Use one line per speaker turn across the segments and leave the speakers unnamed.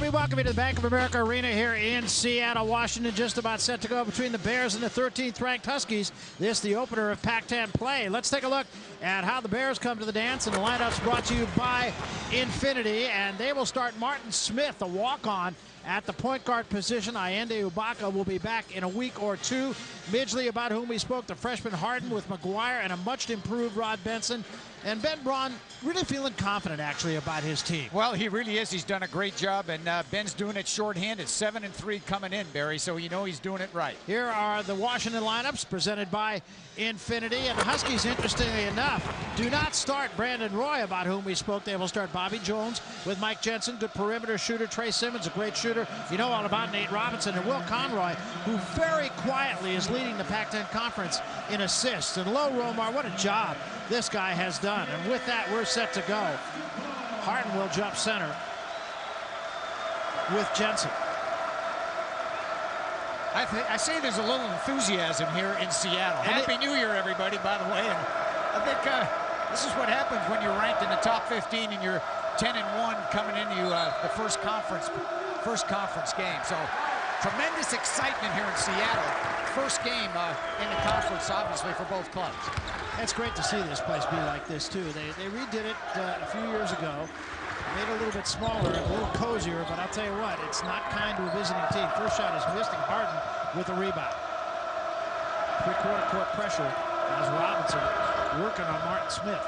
And we welcome you to the Bank of America Arena here in Seattle, Washington. Just about set to go between the Bears and the 13th ranked Huskies. This the opener of Pac-10 play. Let's take a look at how the Bears come to the dance, and the lineup's brought to you by Infinity. And they will start Martin Smith, a walk-on, at the point guard position. Ayinde Ubaka will be back in a week or two. Midgley, about whom we spoke, the freshman Harden with McGuire and a much improved Rod Benson. And Ben Braun really feeling confident, actually, about his team.
Well, he really is. He's done a great job, and Ben's doing it shorthanded. 7-3 coming in, Barry, so you know he's doing it right.
Here are the Washington lineups presented by Infinity. And the Huskies, interestingly enough, do not start Brandon Roy, about whom we spoke. They will start Bobby Jones with Mike Jensen, good perimeter shooter. Trey Simmons, a great shooter. You know all about Nate Robinson and Will Conroy, who very quietly is leading the Pac-10 Conference in assists. And Lo Romar, what a job this guy has done. And with that, we're set to go. Harden will jump center with Jensen.
I say there's a little enthusiasm here in Seattle. Happy New Year, everybody, by the way. And I think this is what happens when you're ranked in the top 15 and you're 10-1 coming into the first conference game. So tremendous excitement here in Seattle. First game in the conference, obviously, for both clubs.
It's great to see this place be like this, too. They redid it a few years ago, made it a little bit smaller, a little cozier, but I'll tell you what, it's not kind to a visiting team. First shot is missed, and Harden with a rebound. Three-quarter court pressure as Robinson working on Martin Smith.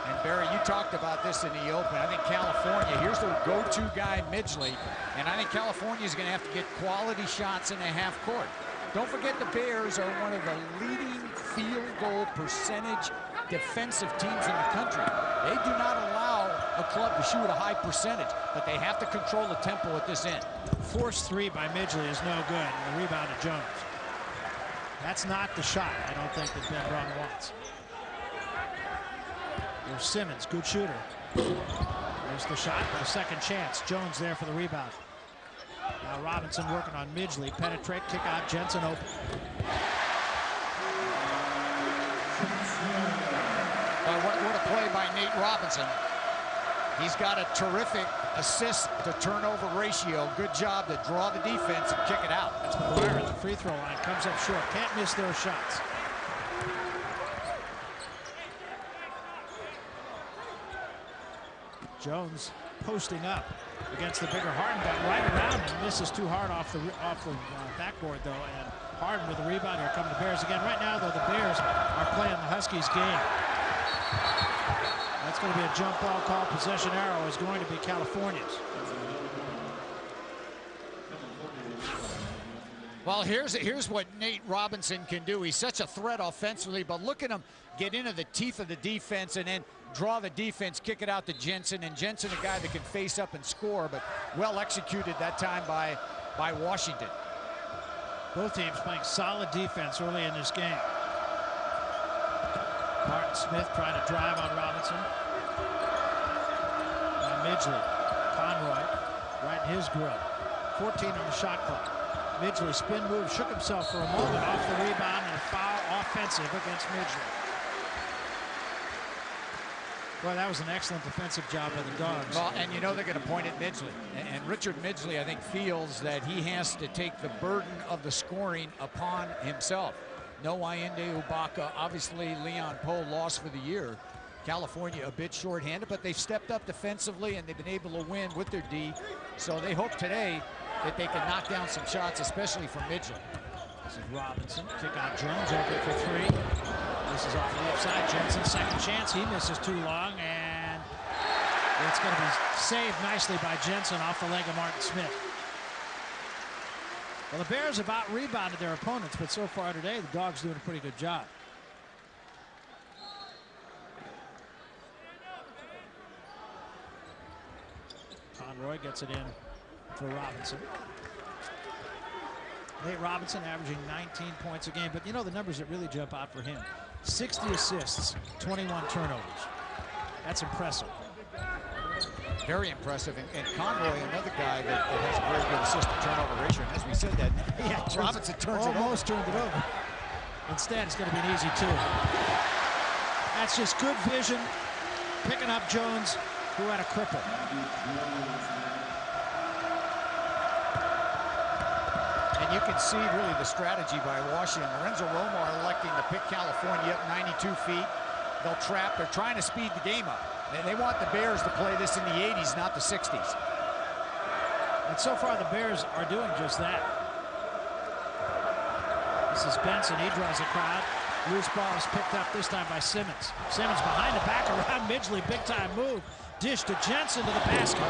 And Barry, you talked about this in the open. I think California, here's the go-to guy, Midgley, and I think California is going to have to get quality shots in the half court. Don't forget the Bears are one of the leading field goal percentage defensive teams in the country. They do not allow a club to shoot a high percentage, but they have to control the tempo at this end.
Forced three by Midgley is no good, and the rebound to Jones. That's not the shot, I don't think, that Ben Braun wants. There's Simmons, good shooter. There's the shot for the second chance. Jones there for the rebound. Now Robinson working on Midgley. Penetrate, kick out, Jensen open.
What a play by Nate Robinson. He's got a terrific assist to turnover ratio. Good job to draw the defense and kick it out.
That's McGuire at the free throw line. Comes up short. Can't miss those shots. Jones posting up against the bigger Harden, got right around and misses too hard off the backboard, though. And Harden with the rebound here, coming to Bears again. Right now, though, the Bears are playing the Huskies game. That's going to be a jump ball call. Possession arrow is going to be California's.
Well, here's what Nate Robinson can do. He's such a threat offensively, but look at him get into the teeth of the defense and then draw the defense, kick it out to Jensen. And Jensen, a guy that can face up and score, but well executed that time by Washington.
Both teams playing solid defense early in this game. Martin Smith trying to drive on Robinson. Now Midgley, Conroy, right in his grill. 14 on the shot clock. Midgley spin move, shook himself for a moment off the rebound, and a foul offensive against Midgley. Well, that was an excellent defensive job by the Dogs.
Well, and you know they're going to point at Midgley. And Richard Midgley, I think, feels that he has to take the burden of the scoring upon himself. No Ayinde Ubaka. Obviously, Leon Powe lost for the year. California a bit shorthanded, but they've stepped up defensively, and they've been able to win with their D. So they hope today that they can knock down some shots, especially from Midgley.
This is Robinson. Kick out Jones, open for three. This is off the left side. Jensen, second chance. He misses too long, and it's going to be saved nicely by Jensen off the leg of Martin Smith. Well, the Bears about rebounded their opponents, but so far today, the Dogs doing a pretty good job. Conroy gets it in for Robinson. Nate Robinson averaging 19 points a game, but you know the numbers that really jump out for him. 60 assists, 21 turnovers. That's impressive.
Very impressive. And Conroy, another guy that has a very good assist-to-turnover ratio. And as we said, that Robinson
almost turned it over. Instead, it's going to be an easy two. That's just good vision, picking up Jones, who had a cripple.
you can see really the strategy by Washington. Lorenzo Romar electing to pick California up 92 feet. They'll trap. They're trying to speed the game up. They want the Bears to play this in the 80s, not the 60s.
And so far, the Bears are doing just that. This is Benson. He draws a crowd. Loose ball is picked up this time by Simmons. Simmons behind the back around Midgley. Big-time move. Dish to Jensen to the basket.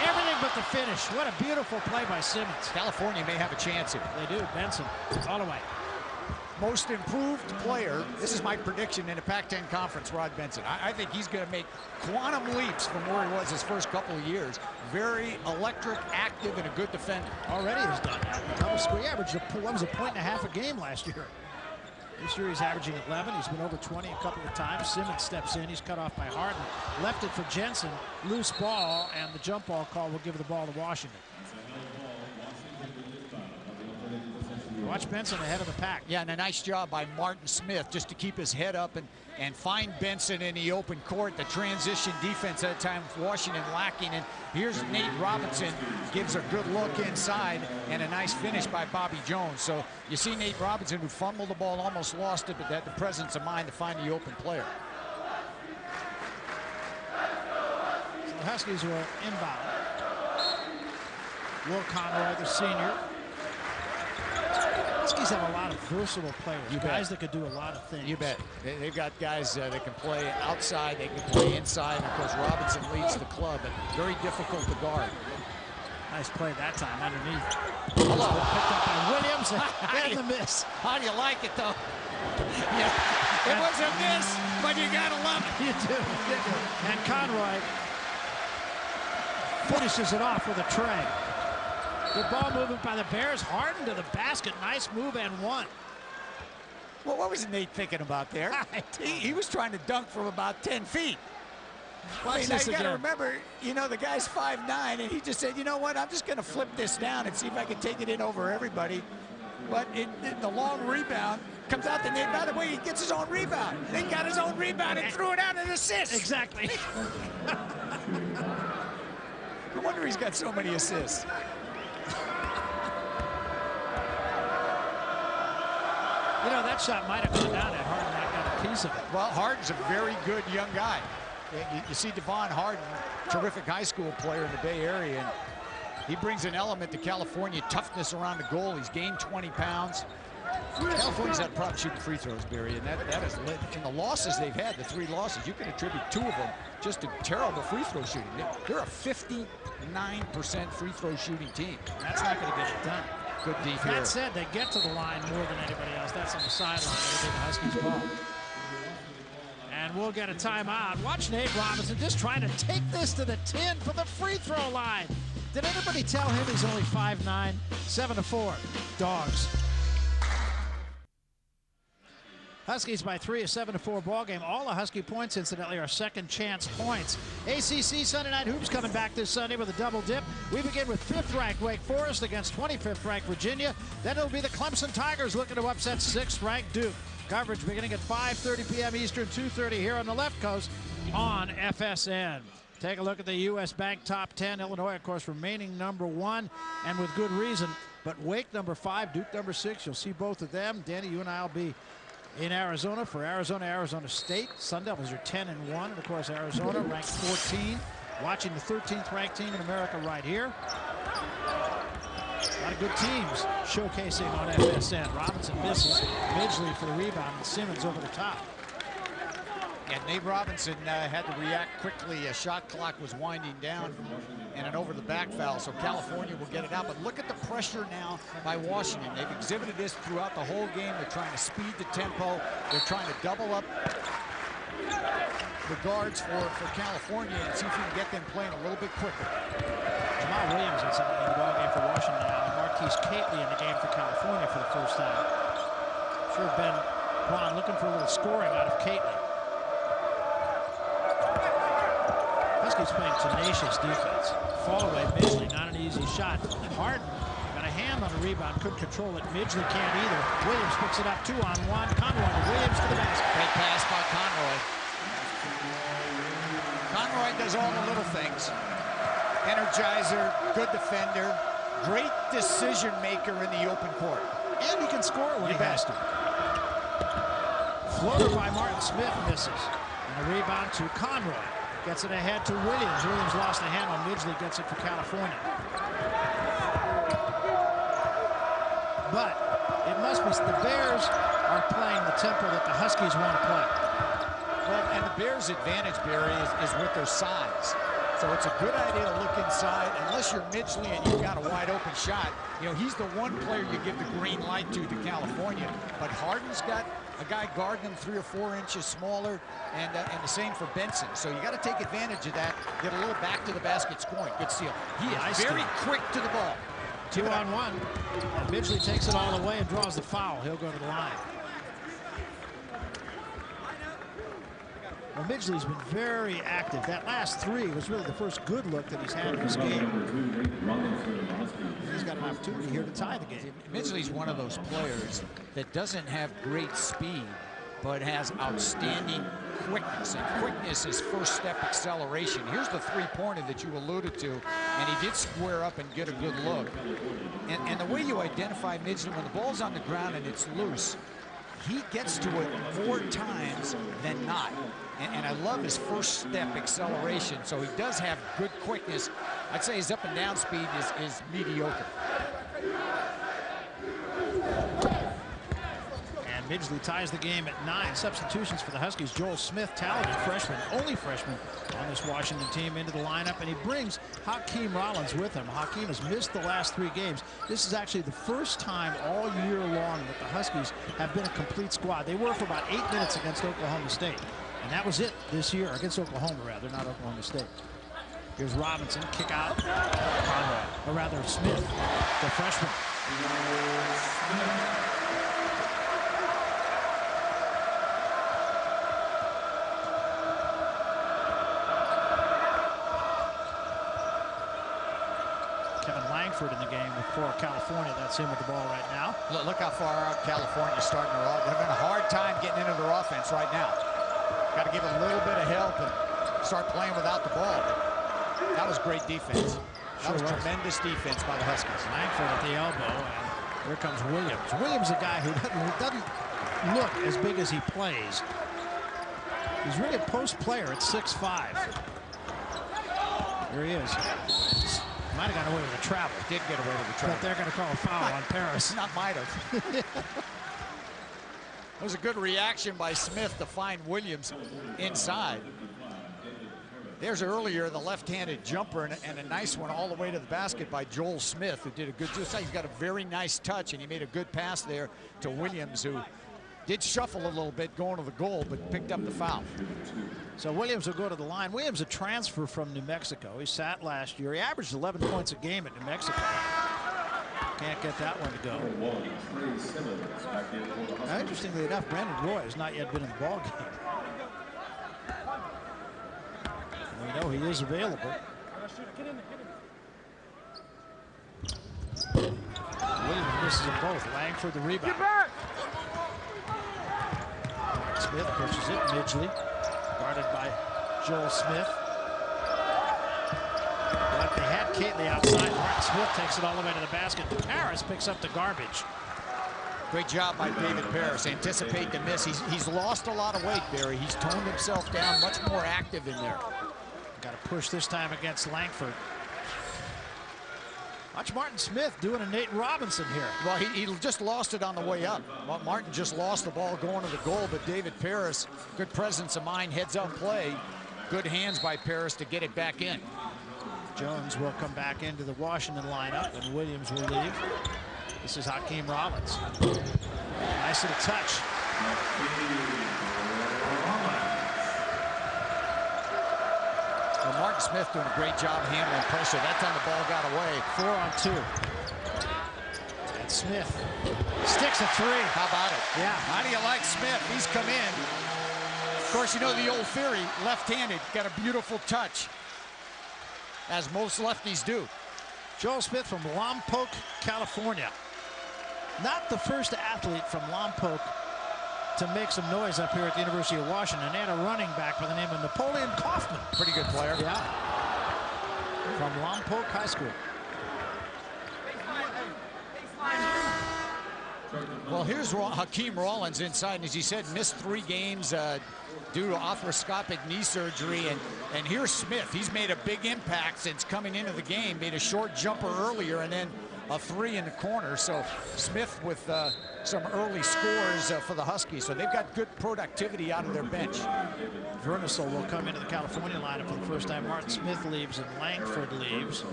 Everything but the finish. What a beautiful play by Simmons.
California may have a chance here.
They do. Benson all the way.
Most improved player, this is my prediction in the Pac-10 Conference, Rod Benson. I think he's going to make quantum leaps from where he was his first couple of years. Very electric, active, and a good defender.
Already has done that. He averaged a point and a half a game last year. This year he's averaging 11. He's been over 20 a couple of times. Simmons steps in. He's cut off by Harden. Left it for Jensen. Loose ball, and the jump ball call will give the ball to Washington. Watch Benson ahead of the pack.
Yeah, and a nice job by Martin Smith just to keep his head up and find Benson in the open court. The transition defense at the time Washington lacking. And here's Nate Robinson, gives a good look inside, and a nice finish by Bobby Jones. So you see Nate Robinson, who fumbled the ball, almost lost it, but had the presence of mind to find the open player.
So the Huskies were inbound. Will Conroy, the senior. Huskies have a lot of versatile players, guys that could do a lot of things.
You bet. They've got guys that can play outside, they can play inside. And of course, Robinson leads the club, but very difficult to guard.
Nice play that time underneath.
Hello.
Picked up by Williams and the miss.
How do you like it, though? Yeah. It was a miss, but you got to love it.
You do. And Conroy finishes it off with a tray. Good ball movement by the Bears. Harden to the basket. Nice move and one.
Well, what was Nate thinking about there? He was trying to dunk from about 10 feet. I mean, you got to remember, you know, the guy's 5'9", and he just said, you know what, I'm just going to flip this down and see if I can take it in over everybody. But in the long rebound comes out to Nate. By the way, he gets his own rebound. Nate got his own rebound and threw it out an assist.
Exactly.
No wonder he's got so many assists.
You know, that shot might have gone down at Harden. I got a piece of it.
Well, Harden's a very good young guy. You see Devon Harden, terrific high school player in the Bay Area, and he brings an element to California, toughness around the goal. He's gained 20 pounds. California's had a problem shooting free throws, Barry, and that has led, in the losses they've had, the 3 losses, you can attribute 2 of them just to terrible free throw shooting. They're a 59% free throw shooting team.
That's not going to get it done.
Good deep here.
That said, they get to the line more than anybody else. That's on the sideline. They take the Huskies ball. And we'll get a timeout. Watch Nate Robinson just trying to take this to the 10 for the free throw line. Did anybody tell him he's only 5'9", 7-4? Dogs. Huskies by 3, a 7-4 ball game. All the Husky points, incidentally, are second chance points. ACC Sunday Night Hoops coming back this Sunday with a double dip. We begin with 5th-ranked Wake Forest against 25th-ranked Virginia. Then it'll be the Clemson Tigers looking to upset 6th-ranked Duke. Coverage beginning at 5:30 p.m. Eastern, 2:30 here on the left coast on FSN. Take a look at the U.S. Bank top 10. Illinois, of course, remaining number 1, and with good reason. But Wake number 5, Duke number 6. You'll see both of them. Danny, you and I will be in Arizona for Arizona State. Sun Devils are 10-1, and of course Arizona ranked 14. Watching the 13th ranked team in America right here. A lot of good teams showcasing on FSN. Robinson misses. Midgley for the rebound, and Simmons over the top.
And Nate Robinson had to react quickly. A shot clock was winding down, and an over-the-back foul, so California will get it out. But look at the pressure now by Washington. They've exhibited this throughout the whole game. They're trying to speed the tempo. They're trying to double up the guards for California and see if you can get them playing a little bit quicker.
Jamal Williams in the ball game for Washington now. And Marquise Cately in the game for California for the first time. Sure, Ben Braun looking for a little scoring out of Cately. Huskies playing tenacious defense. Fall away, Midgley, not an easy shot. Harden got a hand on the rebound, couldn't control it. Midgley can't either. Williams picks it up 2-on-1. Conroy to Williams to the basket.
Great pass by Conroy. Conroy does all the little things. Energizer, good defender, great decision maker in the open court.
And he can score when he has to. Floater by Martin Smith misses. And a rebound to Conroy. Gets it ahead to Williams. Williams lost the handle. Midgley gets it for California. But it must be the Bears are playing the tempo that the Huskies want to play.
Well, and the Bears' advantage, Barry, is with their size. So it's a good idea to look inside, unless you're Midgley and you've got a wide open shot. You know, he's the one player you give the green light to California. But Harden's got a guy guarding him 3 or 4 inches smaller, and the same for Benson. So you got to take advantage of that, get a little back to the basket scoring. Good steal. He is very quick to the ball.
2-on-1. And Midgley takes it all the way and draws the foul. He'll go to the line. Well, Midgley's been very active. That last 3 was really the first good look that he's had in this game. He's got an opportunity here to tie the game.
Midgley's one of those players that doesn't have great speed, but has outstanding quickness. And quickness is first step acceleration. Here's the three-pointer that you alluded to, and he did square up and get a good look. And the way you identify Midgley, when the ball's on the ground and it's loose, he gets to it more times than not. And I love his first step acceleration. So he does have good quickness. I'd say his up and down speed is mediocre.
And Midgley ties the game at 9. Substitutions for the Huskies. Joel Smith, talented freshman, only freshman on this Washington team, into the lineup, and he brings Hakeem Rollins with him. Hakeem has missed the last 3 games. This is actually the first time all year long that the Huskies have been a complete squad. They were for about 8 minutes against Oklahoma State. And that was it this year, against Oklahoma, rather, not Oklahoma State. Here's Robinson, kick out, Conroy, or rather Smith, the freshman. Kevin Langford in the game for California. That's him with the ball right now.
Look how far out California's starting their offense. They're having a hard time getting into their offense right now. Got to give a little bit of help and start playing without the ball. But that was great defense. That was tremendous defense by the Huskies.
Langford at the elbow, and here comes Williams. Williams, a guy who doesn't look as big as he plays. He's really a post player at 6'5". Here he is. Might have gotten away with a travel.
Did get away with a travel.
But they're going to call a foul on Paris.
Not might have. It was a good reaction by Smith to find Williams inside. There's earlier the left-handed jumper and a nice one all the way to the basket by Joel Smith, who did a good job. He's got a very nice touch, and he made a good pass there to Williams, who did shuffle a little bit going to the goal, but picked up the foul.
So Williams will go to the line. Williams, a transfer from New Mexico. He sat last year. He averaged 11 points a game at New Mexico. Can't get that one to go. Now, interestingly enough, Brandon Roy has not yet been in the ball game. We know he is available. Williams misses them both. Langford the rebound. Smith pushes it. Midgley, guarded by Joel Smith. But they had Catley outside. Martin Smith takes it all the way to the basket. Paris picks up the garbage.
Great job by David Paris. Anticipate the miss. He's lost a lot of weight, Barry. He's toned himself down, much more active in there.
Got to push this time against Langford. Watch Martin Smith doing a Nate Robinson here.
Well, he just lost it on the way up. Martin just lost the ball going to the goal, but David Paris, good presence of mind, heads up play. Good hands by Paris to get it back in.
Jones will come back into the Washington lineup, and Williams will leave. This is Hakeem Rollins. Nice little touch.
Well, Martin Smith doing a great job handling pressure. That time the ball got away.
4-on-2. And Smith sticks a 3.
How about it?
Yeah.
How do you like Smith? He's come in. Of course, you know the old theory, left-handed, got a beautiful touch, as most lefties do.
Joel Smith from Lompoc, California. Not the first athlete from Lompoc to make some noise up here at the University of Washington. They had a running back by the name of Napoleon Kaufman.
Pretty good player.
Yeah. From Lompoc High School.
Well, here's Hakeem Rawlins inside, and as he said, missed 3 games due to arthroscopic knee surgery. And here's Smith. He's made a big impact since coming into the game. Made a short jumper earlier and then a 3 in the corner. So Smith with some early scores for the Huskies. So they've got good productivity out of their bench.
Vermisel will come into the California lineup for the first time. Martin Smith leaves and Langford leaves.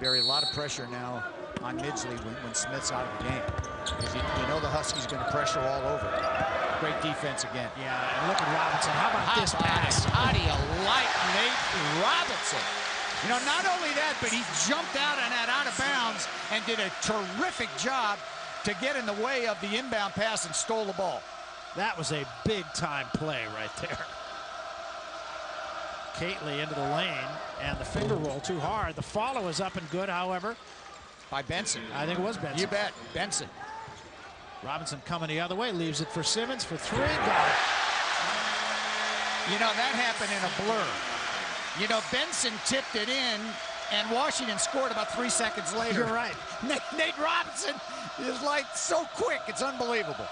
Barry, a lot of pressure now on Midgley when Smith's out of the game. Because you know the Huskies going to pressure all over. Great defense again.
Yeah, and look at Robinson. How about this pass?
How do you like Nate Robinson? You know, not only that, but he jumped out on that out of bounds and did a terrific job to get in the way of the inbound pass and stole the ball.
That was a big-time play right there. Kately into the lane, and the finger roll too hard. The follow is up and good, however.
By Benson.
I think it was Benson.
You bet, Benson.
Robinson coming the other way, leaves it for Simmons for 3. Got it.
You know, that happened in a blur. You know, Benson tipped it in, and Washington scored about 3 seconds later.
You're right.
Nate Robinson is like so quick, it's unbelievable.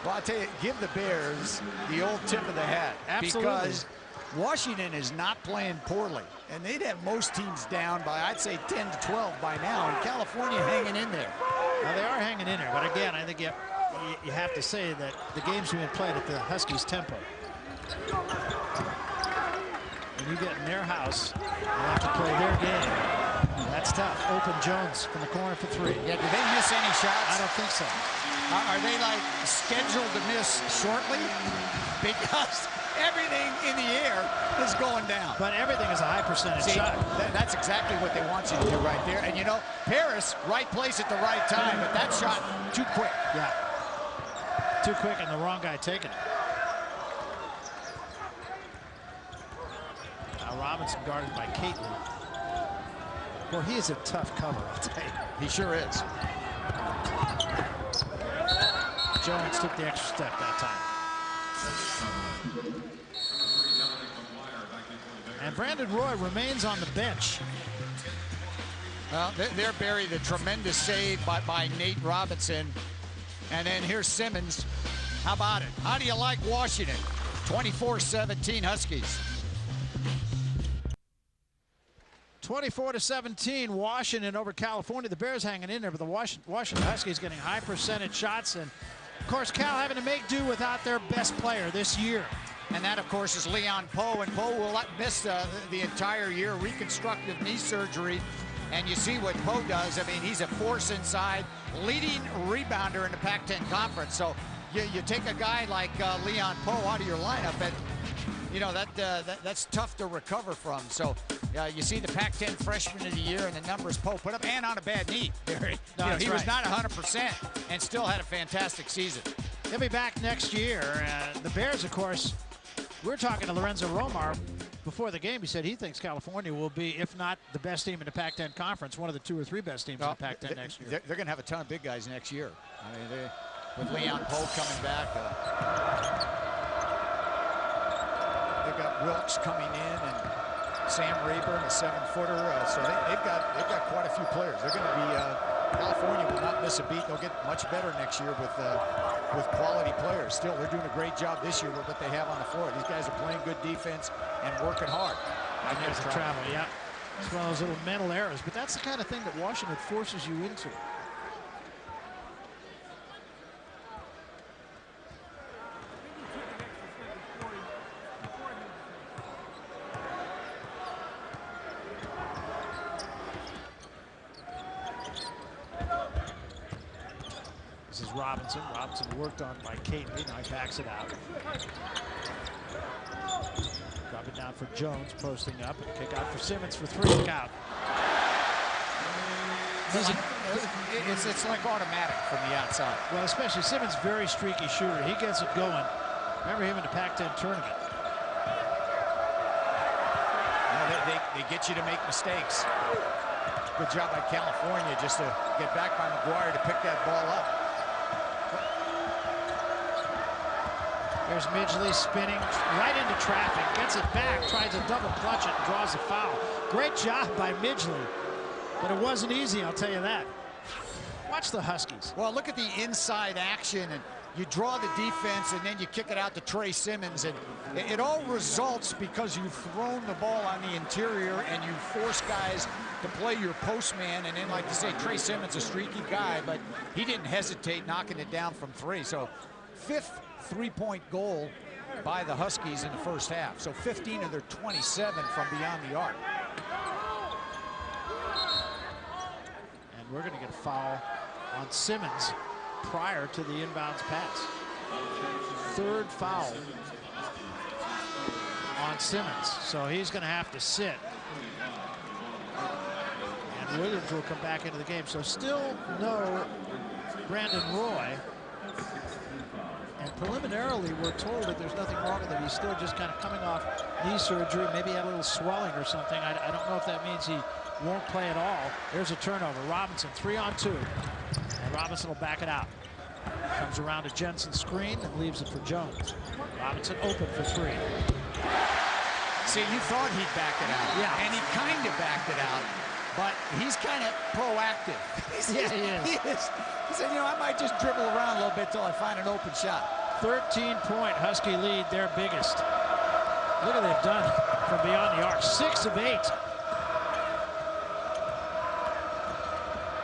Well, I'll tell you, give the Bears the old tip of the hat.
Absolutely.
Because Washington is not playing poorly. And they'd have most teams down by, I'd say, 10 to 12 by now. And California hanging in there.
Now, they are hanging in there. But again, I think you have to say that the game's being played at the Huskies' tempo. When you get in their house, you have to play their game. That's tough. Open Jones from the corner for 3.
Yeah, do they miss any shots?
I don't think so.
Are they like scheduled to miss shortly? Because everything in the air is going down.
But everything is a high percentage shot.
That's exactly what they want you to do right there. And you know, Paris, right place at the right time, but that shot too quick.
Yeah. Too quick and the wrong guy taking it. Now Robinson guarded by Kately. Well, he is a tough cover, I'll tell you.
He sure is.
Jones took the extra step that time. And Brandon Roy remains on the bench.
Well, there, Barry, the tremendous save by Nate Robinson. And then here's Simmons. How about it? How do you like Washington? 24-17 Huskies.
24-17, Washington over California. The Bears hanging in there, but the Washington Huskies getting high percentage shots. And, of course, Cal having to make do without their best player this year.
And that, of course, is Leon Powe. And Powe will miss the entire year, reconstructive knee surgery. And you see what Powe does. I mean, he's a force inside, leading rebounder in the Pac-10 Conference. So you take a guy like Leon Powe out of your lineup, and you know that's tough to recover from. So you see the Pac-10 Freshman of the Year and the numbers Powe put up, and on a bad knee. He was not 100% and still had a fantastic season.
He'll be back next year. The Bears, of course, we're talking to Lorenzo Romar before the game. He said he thinks California will be, if not the best team in the Pac-10 Conference, one of the 2 or 3 best teams in the Pac-10 next year.
They're going to have a ton of big guys next year. I mean, with Leon Powe coming back, they've got Wilkes coming in and Sam Rayburn, a 7-footer. So they've got quite a few players. They're going to be California will not miss a beat. They'll get much better next year with quality players. Still, they're doing a great job this year with what they have on the floor. These guys are playing good defense and working hard.
I guess the travel, yeah. It's one of those little mental errors, but that's the kind of thing that Washington forces you into. This is Robinson. Robinson worked on by Kately. Now he backs it out. Drop it down for Jones, posting up. Kick out for Simmons for 3. Look out.
It's like automatic from the outside.
Well, especially Simmons, very streaky shooter. He gets it going. Remember him in the Pac-10 tournament.
They get you to make mistakes. Good job by California just to get back by McGuire to pick that ball up.
There's Midgley spinning right into traffic, gets it back, tries to double clutch it, and draws a foul. Great job by Midgley. But it wasn't easy, I'll tell you that. Watch the Huskies.
Well, look at the inside action, and you draw the defense, and then you kick it out to Trey Simmons, and it all results because you've thrown the ball on the interior and you force guys to play your postman. And then, like you say, Trey Simmons, a streaky guy, but he didn't hesitate knocking it down from 3. So 5th three-point goal by the Huskies in the first half. So 15 of their 27 from beyond the arc.
And we're going to get a foul on Simmons prior to the inbounds pass. 3rd foul on Simmons, so he's going to have to sit. And Williams will come back into the game. So still no Brandon Roy. And preliminarily, we're told that there's nothing wrong with him. He's still just kind of coming off knee surgery. Maybe he had a little swelling or something. I don't know if that means he won't play at all. There's a turnover. Robinson, 3-on-2. And Robinson will back it out. Comes around to Jensen's screen and leaves it for Jones. Robinson open for 3.
See, you thought he'd back it out.
Yeah.
And he kind of backed it out. But he's kind of proactive.
Yeah, he is.
He said, you know, I might just dribble around a little bit till I find an open shot.
13-point Husky lead, their biggest. Look at what they've done from beyond the arc. 6 of 8.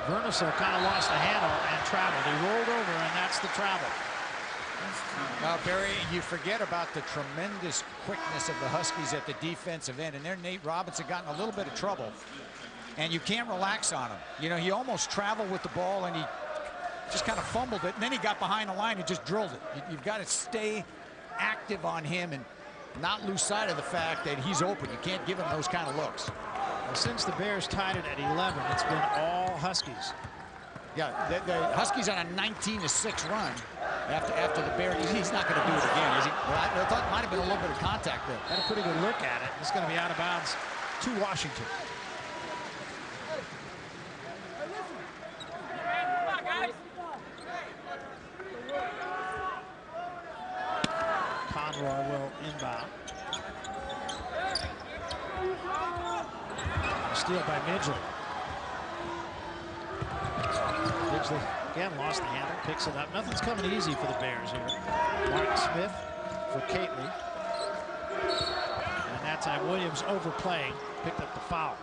Vernisel kind of lost the handle and traveled. He rolled over, and that's the travel.
Now, Barry, you forget about the tremendous quickness of the Huskies at the defensive end, and there Nate Robinson got in a little bit of trouble. And you can't relax on him. You know, he almost traveled with the ball, and he just kind of fumbled it, and then he got behind the line and just drilled it. You've got to stay active on him and not lose sight of the fact that he's open. You can't give him those kind of looks.
Well, since the Bears tied it at 11, it's been all Huskies.
Yeah, the Huskies on a 19-6 run after the Bears. He's not going to do it again, is he? Well, I thought it might have been a little bit of contact there.
Had a pretty good look at it. It's going to be out of bounds to Washington. Conroy will inbound. Steal by Midgley. Midgley again lost the handle, picks it up. Nothing's coming easy for the Bears here. Martin Smith for Kately. And that time Williams overplaying, picked up the foul.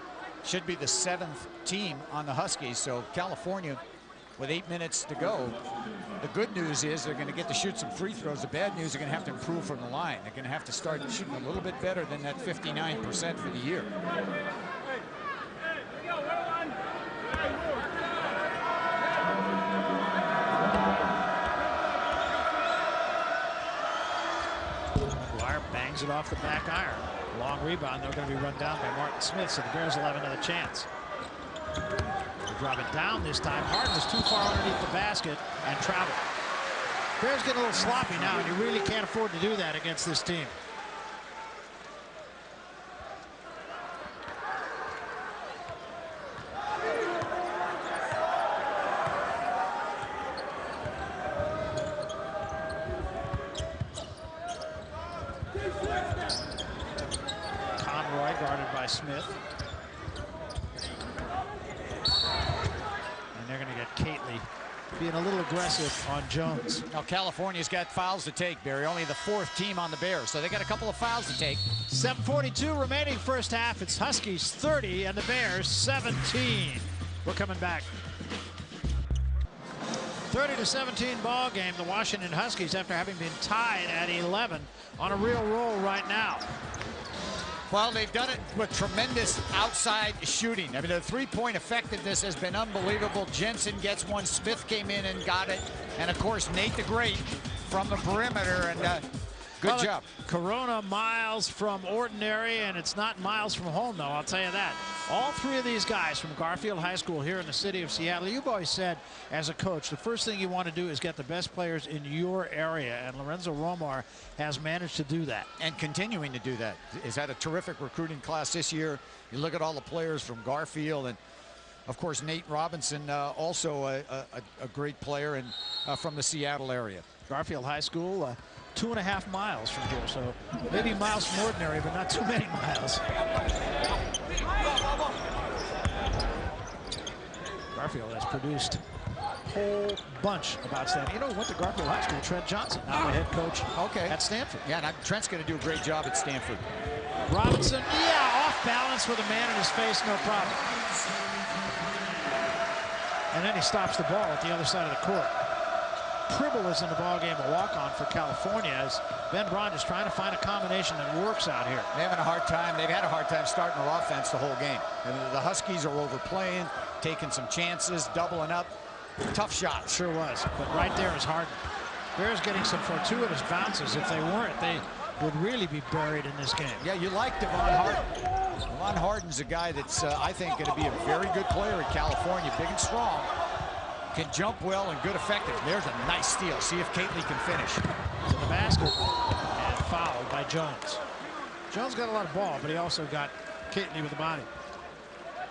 Should be the 7th team on the Huskies, so California with 8 minutes to go. The good news is they're going to get to shoot some free throws. The bad news, they're going to have to improve from the line. They're going to have to start shooting a little bit better than that 59% for the year.
McGuire bangs it off the back iron. Long rebound. They're going to be run down by Martin Smith, so the Bears will have another chance. They drop it down this time. Harden is too far underneath the basket and travel. Bears getting a little sloppy now, and you really can't afford to do that against this team. Conroy guarded by Smith. And they're going to get Kately being a little aggressive on Jones.
Now California's got fouls to take, Barry. Only the 4th team on the Bears, so they got a couple of fouls to take.
7:42 remaining first half. It's Huskies 30 and the Bears 17. We're coming back. 30-17 ball game. The Washington Huskies, after having been tied at 11, on a real roll right now.
Well, they've done it with tremendous outside shooting. I mean, the three-point effectiveness has been unbelievable. Jensen gets one. Smith came in and got it. And, of course, Nate the Great from the perimeter. And good job.
Corona miles from ordinary, and it's not miles from home, though, I'll tell you that. All 3 of these guys from Garfield High School here in the city of Seattle. You've always said, as a coach, the first thing you want to do is get the best players in your area, and Lorenzo Romar has managed to do that.
And continuing to do that. He's had a terrific recruiting class this year. You look at all the players from Garfield, and, of course, Nate Robinson, also a great player and from the Seattle area.
Garfield High School, 2.5 miles from here, so maybe miles from ordinary, but not too many miles. Garfield has produced a whole bunch of outstanding. You know, went to Garfield High School, Trent Johnson, now the head coach at Stanford.
Yeah, and Trent's going to do a great job at Stanford.
Robinson, yeah, off balance with a man in his face, no problem. And then he stops the ball at the other side of the court. Pribble is in the ballgame, a walk-on for California, as Ben Braun is trying to find a combination that works out here.
They're having a hard time. They've had a hard time starting their offense the whole game. And the Huskies are overplaying, taking some chances, doubling up. Tough shot.
Sure was, but right there is Harden. Bears getting some fortuitous bounces. If they weren't, they would really be buried in this game.
Yeah, you like Devon Harden. Devon Harden's a guy that's, I think, going to be a very good player in California. Big and strong. Can jump well and good effective. There's a nice steal. See if Kately can finish.
To the basket and fouled by Jones. Jones got a lot of ball, but he also got Kately with the body.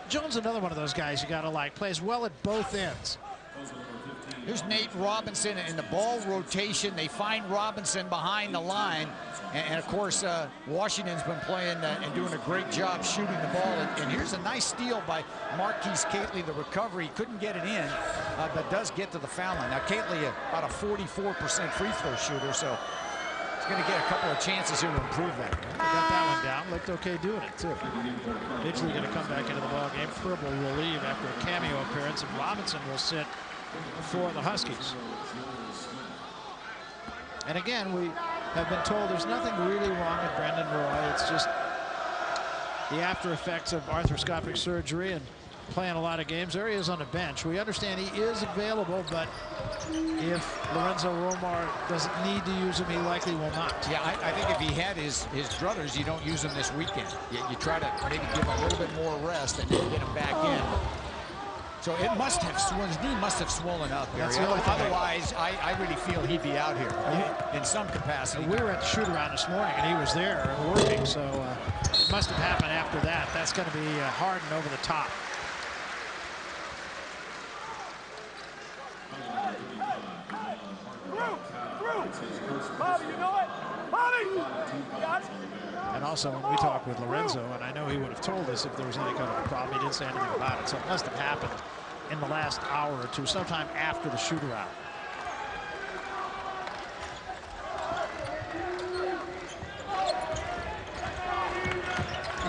Jones, another one of those guys you got to like. Plays well at both ends.
Here's Nate Robinson in the ball rotation. They find Robinson behind the line. And of course, Washington's been playing and doing a great job shooting the ball. And here's a nice steal by Marquise Kately. The recovery, couldn't get it in, but does get to the foul line. Now, Kately, about a 44% free throw shooter, so he's going to get a couple of chances here to improve that.
He got that one down. Looked okay doing it, too. Midgley going to come back into the ball game. Pribble will leave after a cameo appearance, and Robinson will sit for the Huskies. And again, we have been told there's nothing really wrong with Brandon Roy. It's just the after effects of arthroscopic surgery and playing a lot of games. There he is on the bench. We understand he is available, but if Lorenzo Romar doesn't need to use him, he likely will not.
Yeah, I think if he had his druthers, you don't use him this weekend. You try to maybe give him a little bit more rest and then get him back in. So it must have swollen. His knee must have swollen up, Barry. Otherwise, I really feel he'd be out here in some capacity.
We were at the shoot-around this morning, and he was there and working, so it must have happened after that. That's going to be Harden over the top.
Bobby, you know it? Bobby! Got it.
And also, when we talked with Lorenzo, and I know he would have told us if there was any kind of a problem, he didn't say anything about it. So it must have happened in the last hour or two, sometime after the shoot-around.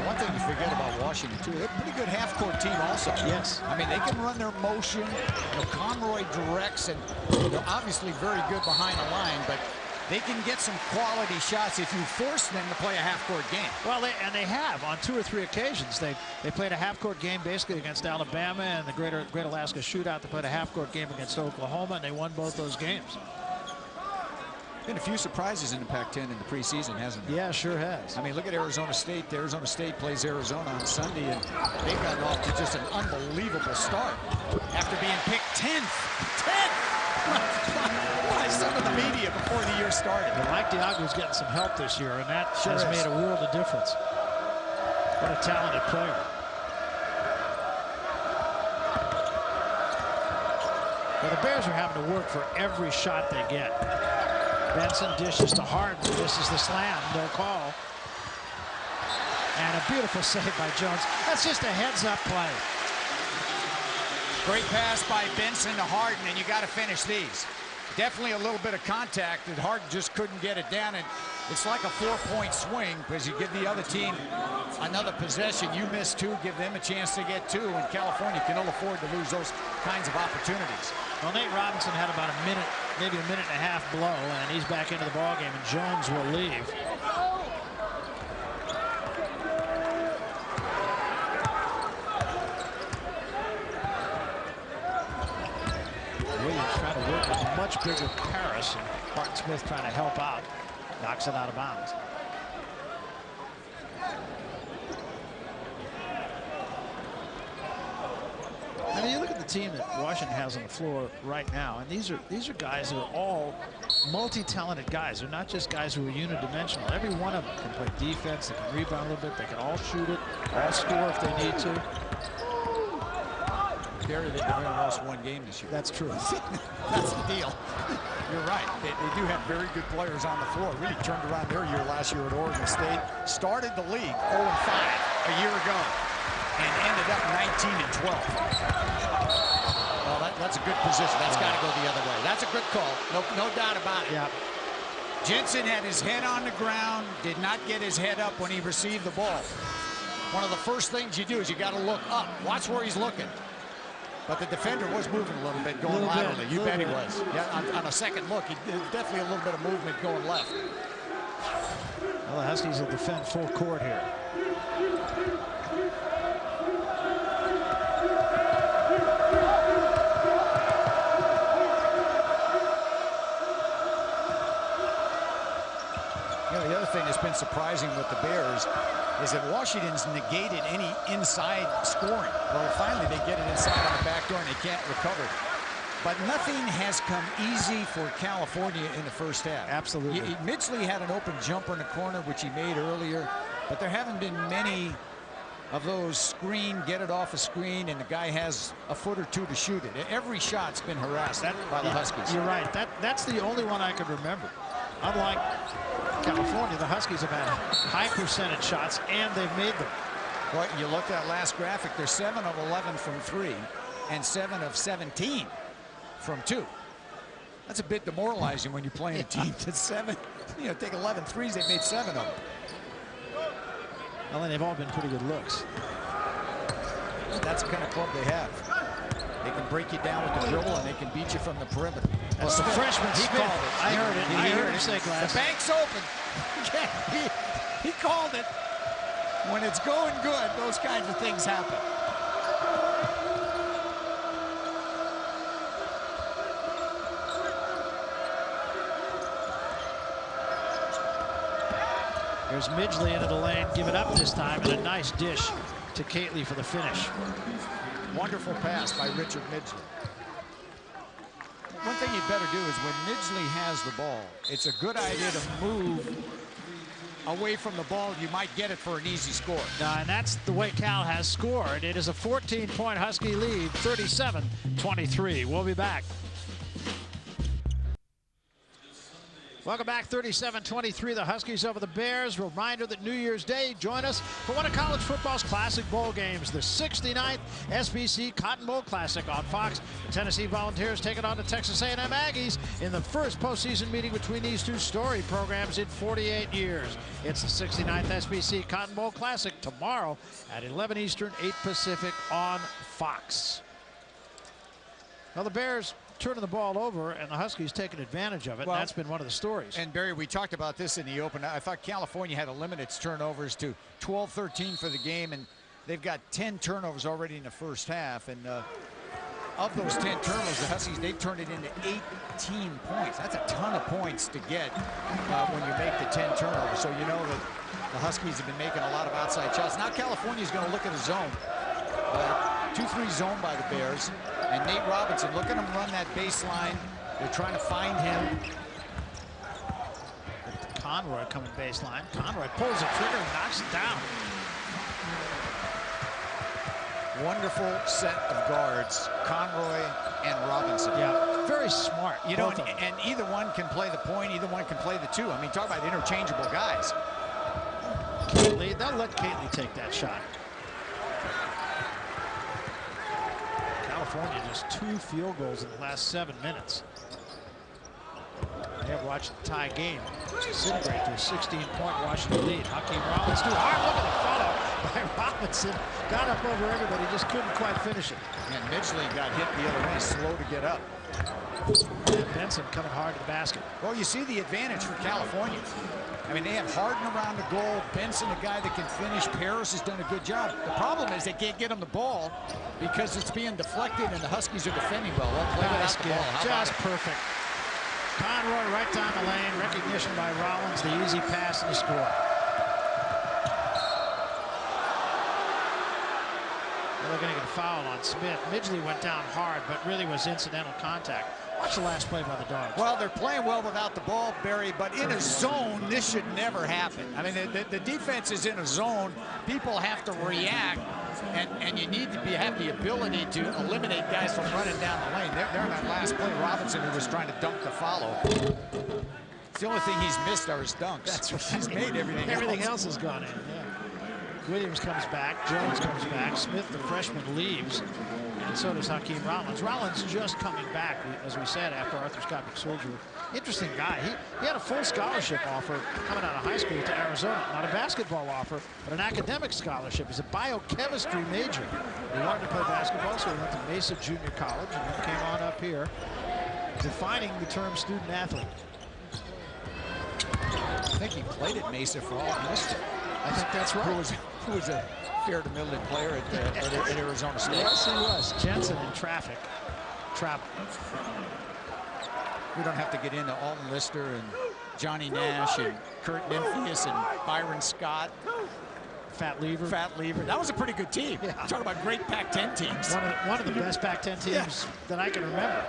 One thing you forget about Washington, too, they're a pretty good half-court team also.
Yes.
I mean, they can run their motion. Conroy directs, and they're obviously very good behind the line, but they can get some quality shots if you force them to play a half-court game.
Well, they have on 2 or 3 occasions. They played a half-court game basically against Alabama and the Great Alaska Shootout. They played a half-court game against Oklahoma, and they won both those games.
Been a few surprises in the Pac-10 in the preseason, hasn't it?
Yeah, sure has.
I mean, look at Arizona State. Arizona State plays Arizona on Sunday, and they've gotten off to just an unbelievable start after being picked 10th. 10th! By some of the media before the year started.
Well, Mike Diago's getting some help this year, and that has made a world of difference. What a talented player. Well, the Bears are having to work for every shot they get. Benson dishes to Harden. This is the slam, no call. And a beautiful save by Jones. That's just a heads-up play.
Great pass by Benson to Harden, and you got to finish these. Definitely a little bit of contact, and Harden just couldn't get it down. And it's like a 4-point swing because you give the other team another possession. You miss 2, give them a chance to get 2, and California can ill afford to lose those kinds of opportunities.
Well, Nate Robinson had about a minute, maybe a minute and a half blow, and he's back into the ballgame, and Jones will leave. Williams trying to work with a much bigger Paris, and Martin Smith trying to help out. Knocks it out of bounds. I mean, you look at the team that Washington has on the floor right now, and these are guys who are all multi-talented guys. They're not just guys who are unidimensional. Every one of them can play defense, they can rebound a little bit, they can all shoot it, all score if they need to.
Gary, they've only lost 1 game this year.
That's true.
That's the deal. You're right. They do have very good players on the floor. Really turned around their year last year at Oregon State. Started the league 0-5 a year ago and ended up 19-12. That's a good position. That's got to go the other way. That's a good call. No doubt about it.
Yeah.
Jensen had his head on the ground, did not get his head up when he received the ball. One of the first things you do is you got to look up. Watch where he's looking. But the defender was moving a little bit, going laterally. You bet he was. Yeah, on a second look, there's definitely a little bit of movement going left.
Well, the Huskies will defend full court here.
You know, the other thing that's been surprising with the Bears is that Washington's negated any inside scoring. Well, finally they get it inside on the back door and they can't recover. But nothing has come easy for California in the first half.
Absolutely.
Midgley had an open jumper in the corner, which he made earlier, but there haven't been many of those screen, get it off a screen, and the guy has a foot or two to shoot it. Every shot's been harassed by the Huskies.
You're right. That's the only one I could remember. Unlike California, the Huskies have had high percentage shots, and they've made them.
Well, you looked at that last graphic, they're 7 of 11 from 3 and 7 of 17 from 2. That's a bit demoralizing when you're playing a team that's 7. You know, take 11 threes, they've made 7 of them.
Well, and they've all been pretty good looks.
That's the kind of club they have. They can break you down with the dribble, and they can beat you from the perimeter.
That's the freshman.
He called it.
I heard it. I heard him say, Glass.
The bank's open. He called it. When it's going good, those kinds of things happen.
There's Midgley into the lane. Give it up this time, and a nice dish to Kately for the finish.
Wonderful pass by Richard Midgley. One thing you'd better do is when Midgley has the ball, it's a good idea to move away from the ball. You might get it for an easy score.
And that's the way Cal has scored. It is a 14-point Husky lead, 37-23. We'll be back. Welcome back, 37-23, the Huskies over the Bears. Reminder that New Year's Day, join us for one of college football's classic bowl games, the 69th SBC Cotton Bowl Classic on Fox. The Tennessee Volunteers taking on the Texas A&M Aggies in the first postseason meeting between these two storied programs in 48 years. It's the 69th SBC Cotton Bowl Classic tomorrow at 11 Eastern, 8 Pacific on Fox. Well, the Bears turning the ball over, and the Huskies taking advantage of it. Well, that's been one of the stories.
And Barry, we talked about this in the open. I thought California had to limit its turnovers to 12-13 for the game, and they've got 10 turnovers already in the first half. And of those 10 turnovers, the Huskies, they've turned it into 18 points. That's a ton of points to get when you make the 10 turnovers. So you know that the Huskies have been making a lot of outside shots. Now California's going to look at a zone. 2-3 zone by the Bears. And Nate Robinson, look at him run that baseline. They're trying to find him.
Conroy coming baseline. Conroy pulls the trigger and knocks it down.
Wonderful set of guards, Conroy and Robinson.
Yeah, very smart.
You know, and either one can play the point, either one can play the two. I mean, talk about interchangeable guys.
Kately, they'll let Kately take that shot. California just 2 field goals in the last 7 minutes. They have watched the tie game disintegrate to a 16-point Washington lead. Hakeem Rollins too hard. Look at the follow by Robinson. Got up over everybody, just couldn't quite finish it.
And Midgley got hit the other way, slow to get up.
And Benson coming hard to the basket.
Well, you see the advantage for California. I mean, they have Harden around the goal. Benson, a guy that can finish. Paris has done a good job. The problem is they can't get him the ball because it's being deflected, and the Huskies are defending well. They'll play without the ball.
Just perfect. Conroy right down the lane. Recognition by Rollins. The easy pass and the score. They're going to get a foul on Smith. Midgley went down hard, but really was incidental contact. Watch the last play by the Dogs.
Well, they're playing well without the ball, Barry, but in a zone, this should never happen. I mean, the defense is in a zone. People have to react, and you need to have the ability to eliminate guys from running down the lane. They're in that last play. Robinson, who was trying to dunk the follow. It's the only thing he's missed are his dunks.
That's right.
He's made everything else.
Everything else has gone in, yeah. Williams comes back, Jones comes back, Smith, the freshman, leaves. and so does Hakeem Rollins. Rollins just coming back, as we said, after arthroscopic surgery. Interesting guy. He had a full scholarship offer coming out of high school to Arizona. Not a basketball offer, but an academic scholarship. He's a biochemistry major. He wanted to play basketball, so he went to Mesa Junior College and then came on up here, defining the term student athlete.
I think he played at Mesa for all he missed it.
I think that's right.
Who was a fair to middling player at Arizona State.
Yes, he was. Jensen in traffic. Travel.
We don't have to get into Alton Lister and Johnny Nash and Kurt Nymphius and Byron Scott.
Fat Lever.
Fat Lever. That was a pretty good team.
Yeah.
Talking about great Pac-10 teams.
One of the best Pac-10 teams that I can remember.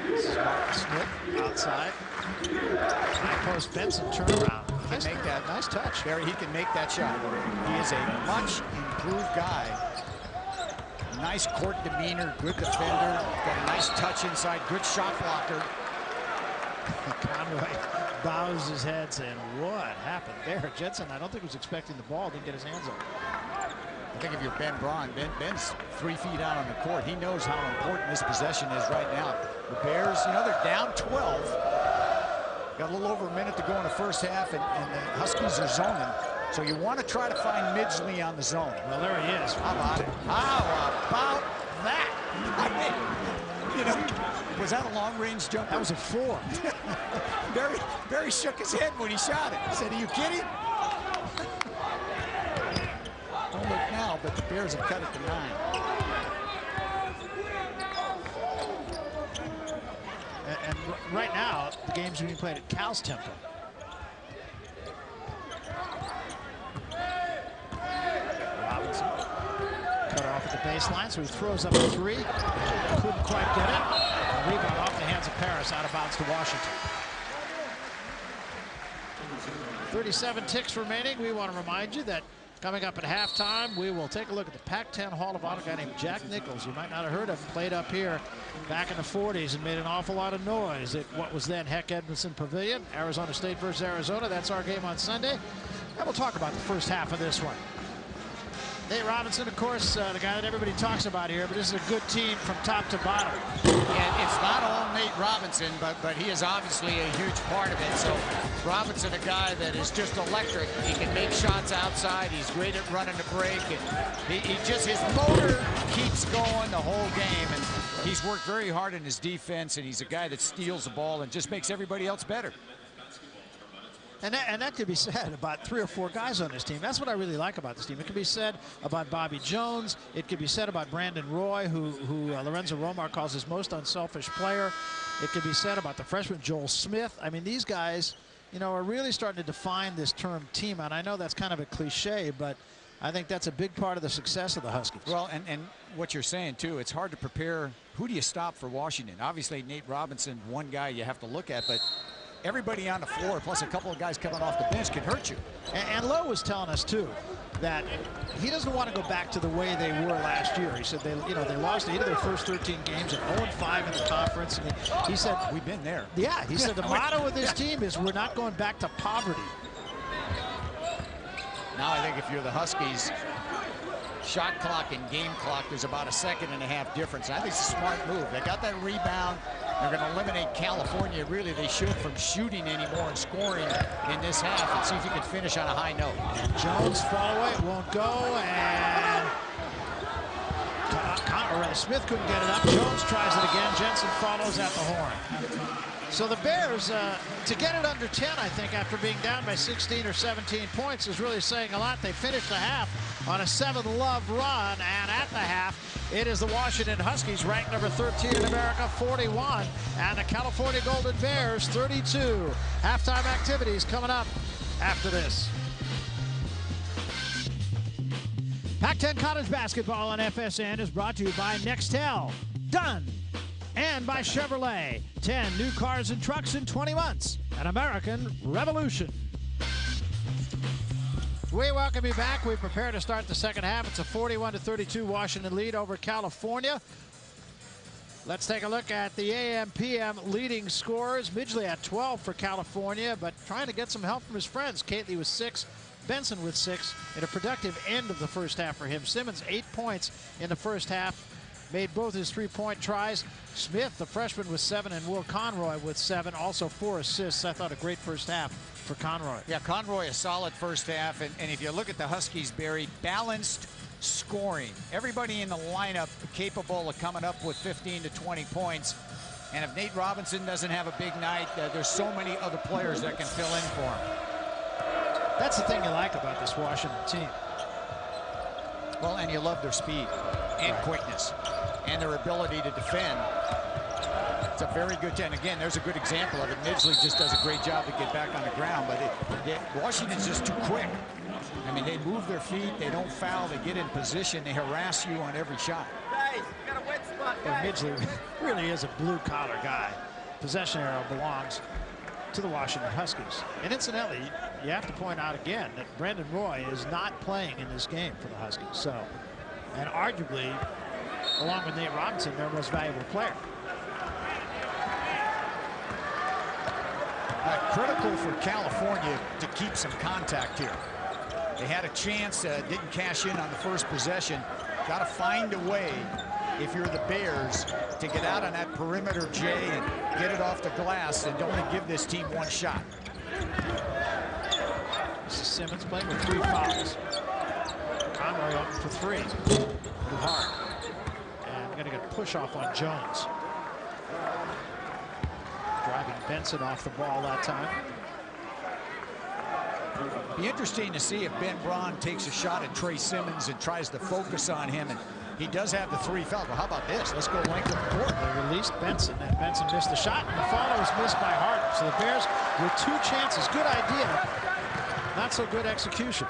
This is Martin Smith outside. High post Benson turnaround.
He can make that
nice touch.
Barry, he can make that shot. He is a much improved guy. Nice court demeanor, good defender, got a nice touch inside, good shot blocker.
Conway bows his head saying, what happened there? Jensen, I don't think was expecting the ball, didn't get his hands on it.
I think if you're Ben Braun, Ben's 3 feet out on the court. He knows how important this possession is right now. The Bears, you know, they're down 12. Got a little over a minute to go in the first half, and the Huskies are zoning. So you want to try to find Midgley on the zone.
Well, there he is.
How about it? How about that? I mean, you know, was that a long-range jumper?
That was a 4.
Barry shook his head when he shot it. He said, are you kidding? Don't look now, but the Bears have cut it to 9.
And right now, the game's being played at Cal's Temple. Robinson cut off at the baseline, so he throws up a 3. Couldn't quite get it. And rebound off the hands of Paris, out of bounds to Washington. 37 ticks remaining. We want to remind you that coming up at halftime, we will take a look at the Pac-10 Hall of Honor guy named Jack Nichols. You might not have heard of him. Played up here back in the 40s and made an awful lot of noise at what was then Heck Edmondson Pavilion. Arizona State versus Arizona. That's our game on Sunday. And we'll talk about the first half of this one. Nate Robinson, of course, the guy that everybody talks about here, but this is a good team from top to bottom.
And it's not all Nate Robinson, but he is obviously a huge part of it. So Robinson, a guy that is just electric. He can make shots outside. He's great at running the break. And he just, his motor keeps going the whole game. And he's worked very hard in his defense, and he's a guy that steals the ball and just makes everybody else better.
And that could be said about 3 or 4 guys on this team. That's what I really like about this team. It could be said about Bobby Jones. It could be said about Brandon Roy, who Lorenzo Romar calls his most unselfish player. It could be said about the freshman Joel Smith. I mean, these guys, you know, are really starting to define this term team. And I know that's kind of a cliche, but I think that's a big part of the success of the Huskies.
Well, and what you're saying, too, it's hard to prepare. Who do you stop for Washington? Obviously, Nate Robinson, one guy you have to look at, but everybody on the floor, plus a couple of guys coming off the bench, can hurt you.
And Lowe was telling us, too, that he doesn't want to go back to the way they were last year. He said they lost 8 of their first 13 games and 0-5 in the conference. And he said,
we've been there.
Yeah, he said the motto of this team is we're not going back to poverty.
Now I think if you're the Huskies, shot clock and game clock, there's about a 1.5 second difference. I think it's a smart move. They got that rebound. They're going to eliminate California. Really, they should, from shooting anymore and scoring in this half, and see if you can finish on a high note.
Jones fall away, won't go, and Smith couldn't get it up. Jones tries it again. Jensen follows at the horn. So the Bears, to get it under 10, I think, after being down by 16 or 17 points is really saying a lot. They finished the half on a 7-love run, and at the half, it is the Washington Huskies, ranked number 13 in America, 41, and the California Golden Bears, 32. Halftime activities coming up after this. Pac-10 College Basketball on FSN is brought to you by Nextel, Done, and by Chevrolet. 10 new cars and trucks in 20 months. An American Revolution. We welcome you back. We prepare to start the second half. It's a 41-32 Washington lead over California. Let's take a look at the AM/PM leading scorers. Midgley at 12 for California, but trying to get some help from his friends. Kately with 6, Benson with 6, in a productive end of the first half for him. Simmons 8 points in the first half, made both his 3-point tries. Smith, the freshman, with 7, and Will Conroy with 7, also 4 assists. I thought a great first half for Conroy.
Yeah, Conroy a solid first half, and if you look at the Huskies, Barry, balanced scoring. Everybody in the lineup capable of coming up with 15 to 20 points. And if Nate Robinson doesn't have a big night, there's so many other players that can fill in for him.
That's the thing you like about this Washington team.
Well, and you love their speed and quickness and their ability to defend. It's a very good team. Again, there's a good example of it. Midgley just does a great job to get back on the ground, but Washington's just too quick. I mean, they move their feet, they don't foul, they get in position, they harass you on every shot.
Guys, you got a wet spot, guys.
Midgley really is a blue-collar guy. Possession arrow belongs to the Washington Huskies. And incidentally, you have to point out again that Brandon Roy is not playing in this game for the Huskies. So, and arguably, along with Nate Robinson, their most valuable player.
Critical for California to keep some contact here. They had a chance, didn't cash in on the first possession. Got to find a way, if you're the Bears, to get out on that perimeter, Jay, and get it off the glass and only give this team one shot.
This is Simmons playing with 3 fouls. Conroy up for 3. Too hard. And going to get a push off on Jones. Driving Benson off the ball that time.
Be interesting to see if Ben Braun takes a shot at Trey Simmons and tries to focus on him. And he does have the 3 fouls. Well, how about this? Let's go length of the court.
They released Benson, and Benson missed the shot, and the follow was missed by Harden. So the Bears with 2 chances. Good idea. Not so good execution.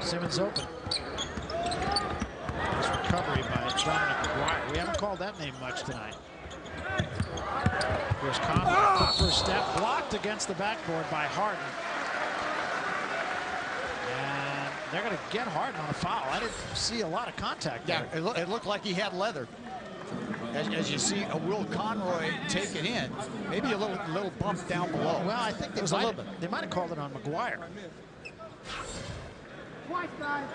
Simmons open. Nice recovery by Dominic McGuire. We haven't called that name much tonight. Here's Conroy, first step, blocked against the backboard by Harden. And they're going to get Harden on a foul. I didn't see a lot of contact there.
Yeah, it looked like he had leather. As you see a Will Conroy take it in, maybe a little bump down below.
Well, I think they might have called it on McGuire.
Twice, guys.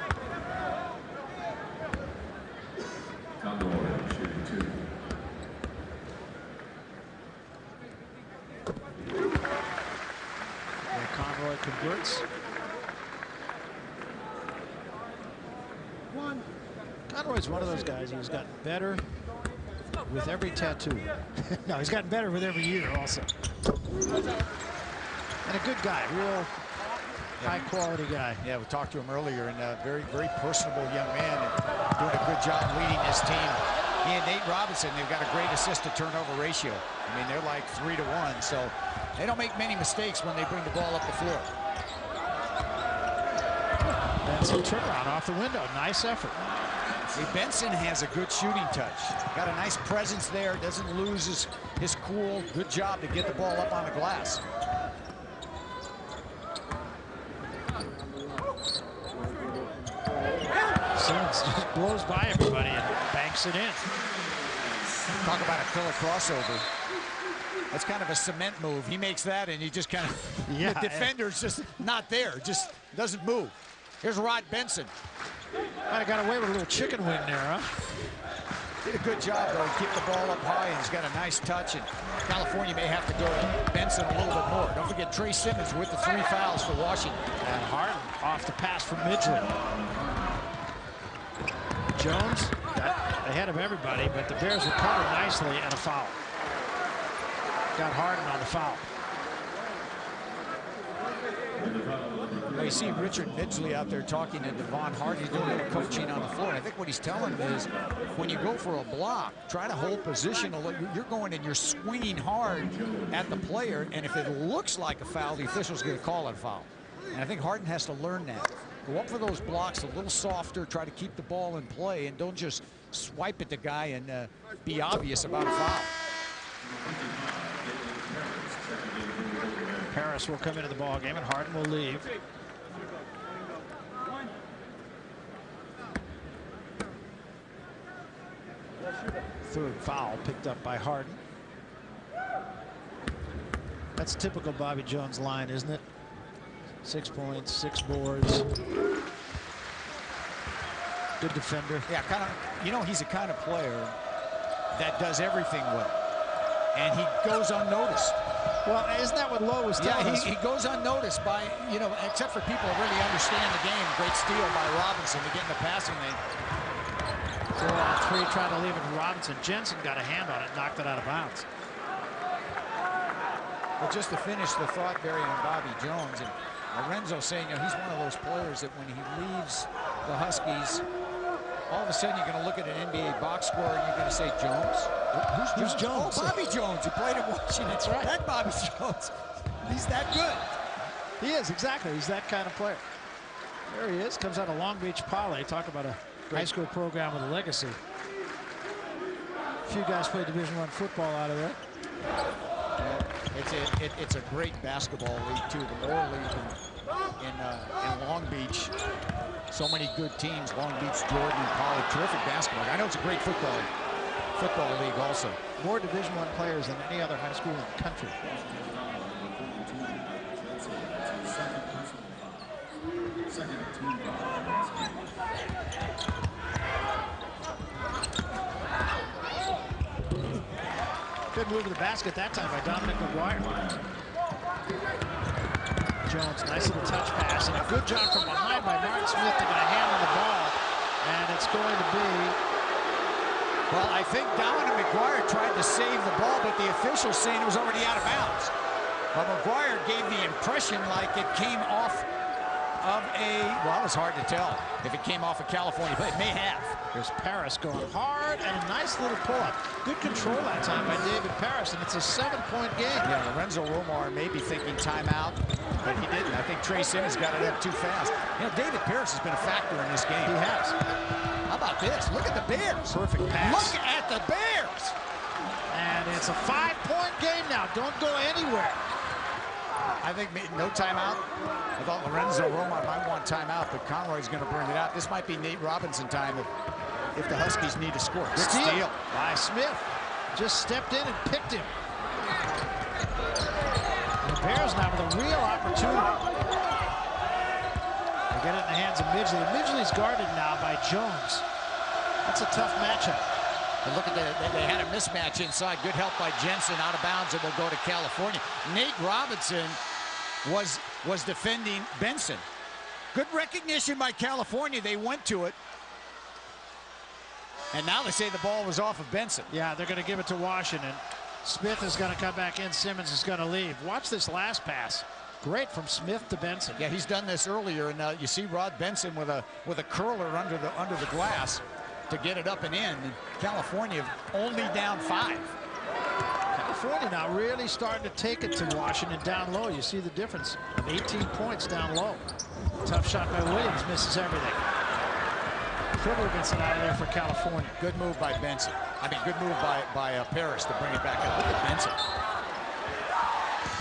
Conroy converts. Conroy's one of those guys who's gotten better with every tattoo. No, he's gotten better with every year also. And a good guy, real high-quality guy.
Yeah, we talked to him earlier, and a very, very personable young man and doing a good job leading his team. He and Nate Robinson, they've got a great assist-to-turnover ratio. I mean, they're like 3 to 1, so they don't make many mistakes when they bring the ball up the floor.
Benson turnaround off the window. Nice effort.
See, Benson has a good shooting touch. Got a nice presence there. Doesn't lose his cool. Good job to get the ball up on the glass.
Simmons just blows by everybody and banks it in.
Talk about a killer crossover. That's kind of a cement move. He makes that, and he just kind of,
yeah,
the defender's just not there, just doesn't move. Here's Rod Benson.
Might have got away with a little chicken wing there, huh?
Did a good job, though. Keep the ball up high, and he's got a nice touch, and California may have to go to Benson a little bit more. Don't forget Trey Simmons with the 3 fouls for Washington.
And Harden off the pass from Midgley. Jones got ahead of everybody, but the Bears recovered nicely and a foul. Got Harden on the foul.
Well, you see Richard Midgley out there talking to Devon Hardy, doing a little coaching on the floor. And I think what he's telling him is, when you go for a block, try to hold position. You're going and you're swinging hard at the player, and if it looks like a foul, the official's going to call it a foul. And I think Harden has to learn that. Go up for those blocks a little softer, try to keep the ball in play, and don't just swipe at the guy and be obvious about a foul.
Harris will come into the ball game, and Harden will leave. third foul picked up by Harden. That's typical Bobby Jones line, isn't it? 6 points, 6 boards. Good defender.
Yeah, kind of. You know, he's the kind of player that does everything well, and he goes unnoticed.
Well, isn't that what Lowe was telling us?
He goes unnoticed by, you know, except for people who really understand the game. Great steal by Robinson to get in the passing lane.
4-on-3, trying to leave it to Robinson. Jensen got a hand on it, knocked it out of bounds.
But just to finish the thought, Barry, on Bobby Jones, and Lorenzo saying, you know, he's one of those players that when he leaves the Huskies, all of a sudden you're going to look at an NBA box score and you're going to say, Jones? Who's Jones? Oh, Bobby Jones, who played at Washington. That's right. That Bobby Jones. He's that good.
He is, exactly. He's that kind of player. There he is. Comes out of Long Beach Poly. Talk about a high school program with a legacy. A few guys played Division I football out of there.
It's a great basketball league, too. The Moore League in Long Beach. So many good teams, Long Beach, Jordan, and Poly. Terrific basketball. I know it's a great football league also.
More Division I players than any other high school in the country. Good move to the basket that time by Dominic McGuire. Jones, nice little touch pass, and a good job from behind by Martin Smith to get a hand on the ball. And it's going to be...
Well, I think Dominic McGuire tried to save the ball, but the officials saying it was already out of bounds. But McGuire gave the impression like it came off of a... Well, it's hard to tell if it came off a California play. It may have.
There's Paris going hard, and a nice little pull-up. Good control that time by David Paris, and it's a 7-point game.
Yeah, Lorenzo Romar may be thinking timeout, but he didn't. I think Trey Simmons got it up too fast. You know, David Paris has been a factor in this game.
He has.
How about this? Look at the Bears.
Perfect pass.
Look at the Bears.
And it's a 5-point game now. Don't go anywhere.
I think no timeout. I thought Lorenzo Romar might want timeout, but Conroy's going to bring it out. This might be Nate Robinson time if the Huskies need to score. Good steal
by Smith. Just stepped in and picked him. The Bears now with a real opportunity. They get it in the hands of Midgley. Midgley's guarded now by Jones. That's a tough matchup.
And look at that. They had a mismatch inside. Good help by Jensen, out of bounds, and will go to California. Nate Robinson was defending Benson. Good recognition by California. They went to it. And now they say the ball was off of Benson.
Yeah, they're going to give it to Washington. Smith is going to come back in. Simmons is going to leave. Watch this last pass. Great from Smith to Benson.
Yeah, he's done this earlier, and you see Rod Benson with a curler under the glass to get it up and in. And California only down 5.
California now really starting to take it to Washington down low. You see the difference of 18 points down low. Tough shot by Williams, misses everything. Trevor Benson out of there for California.
Good move by Benson. I mean, good move by Paris to bring it back up. Look at Benson.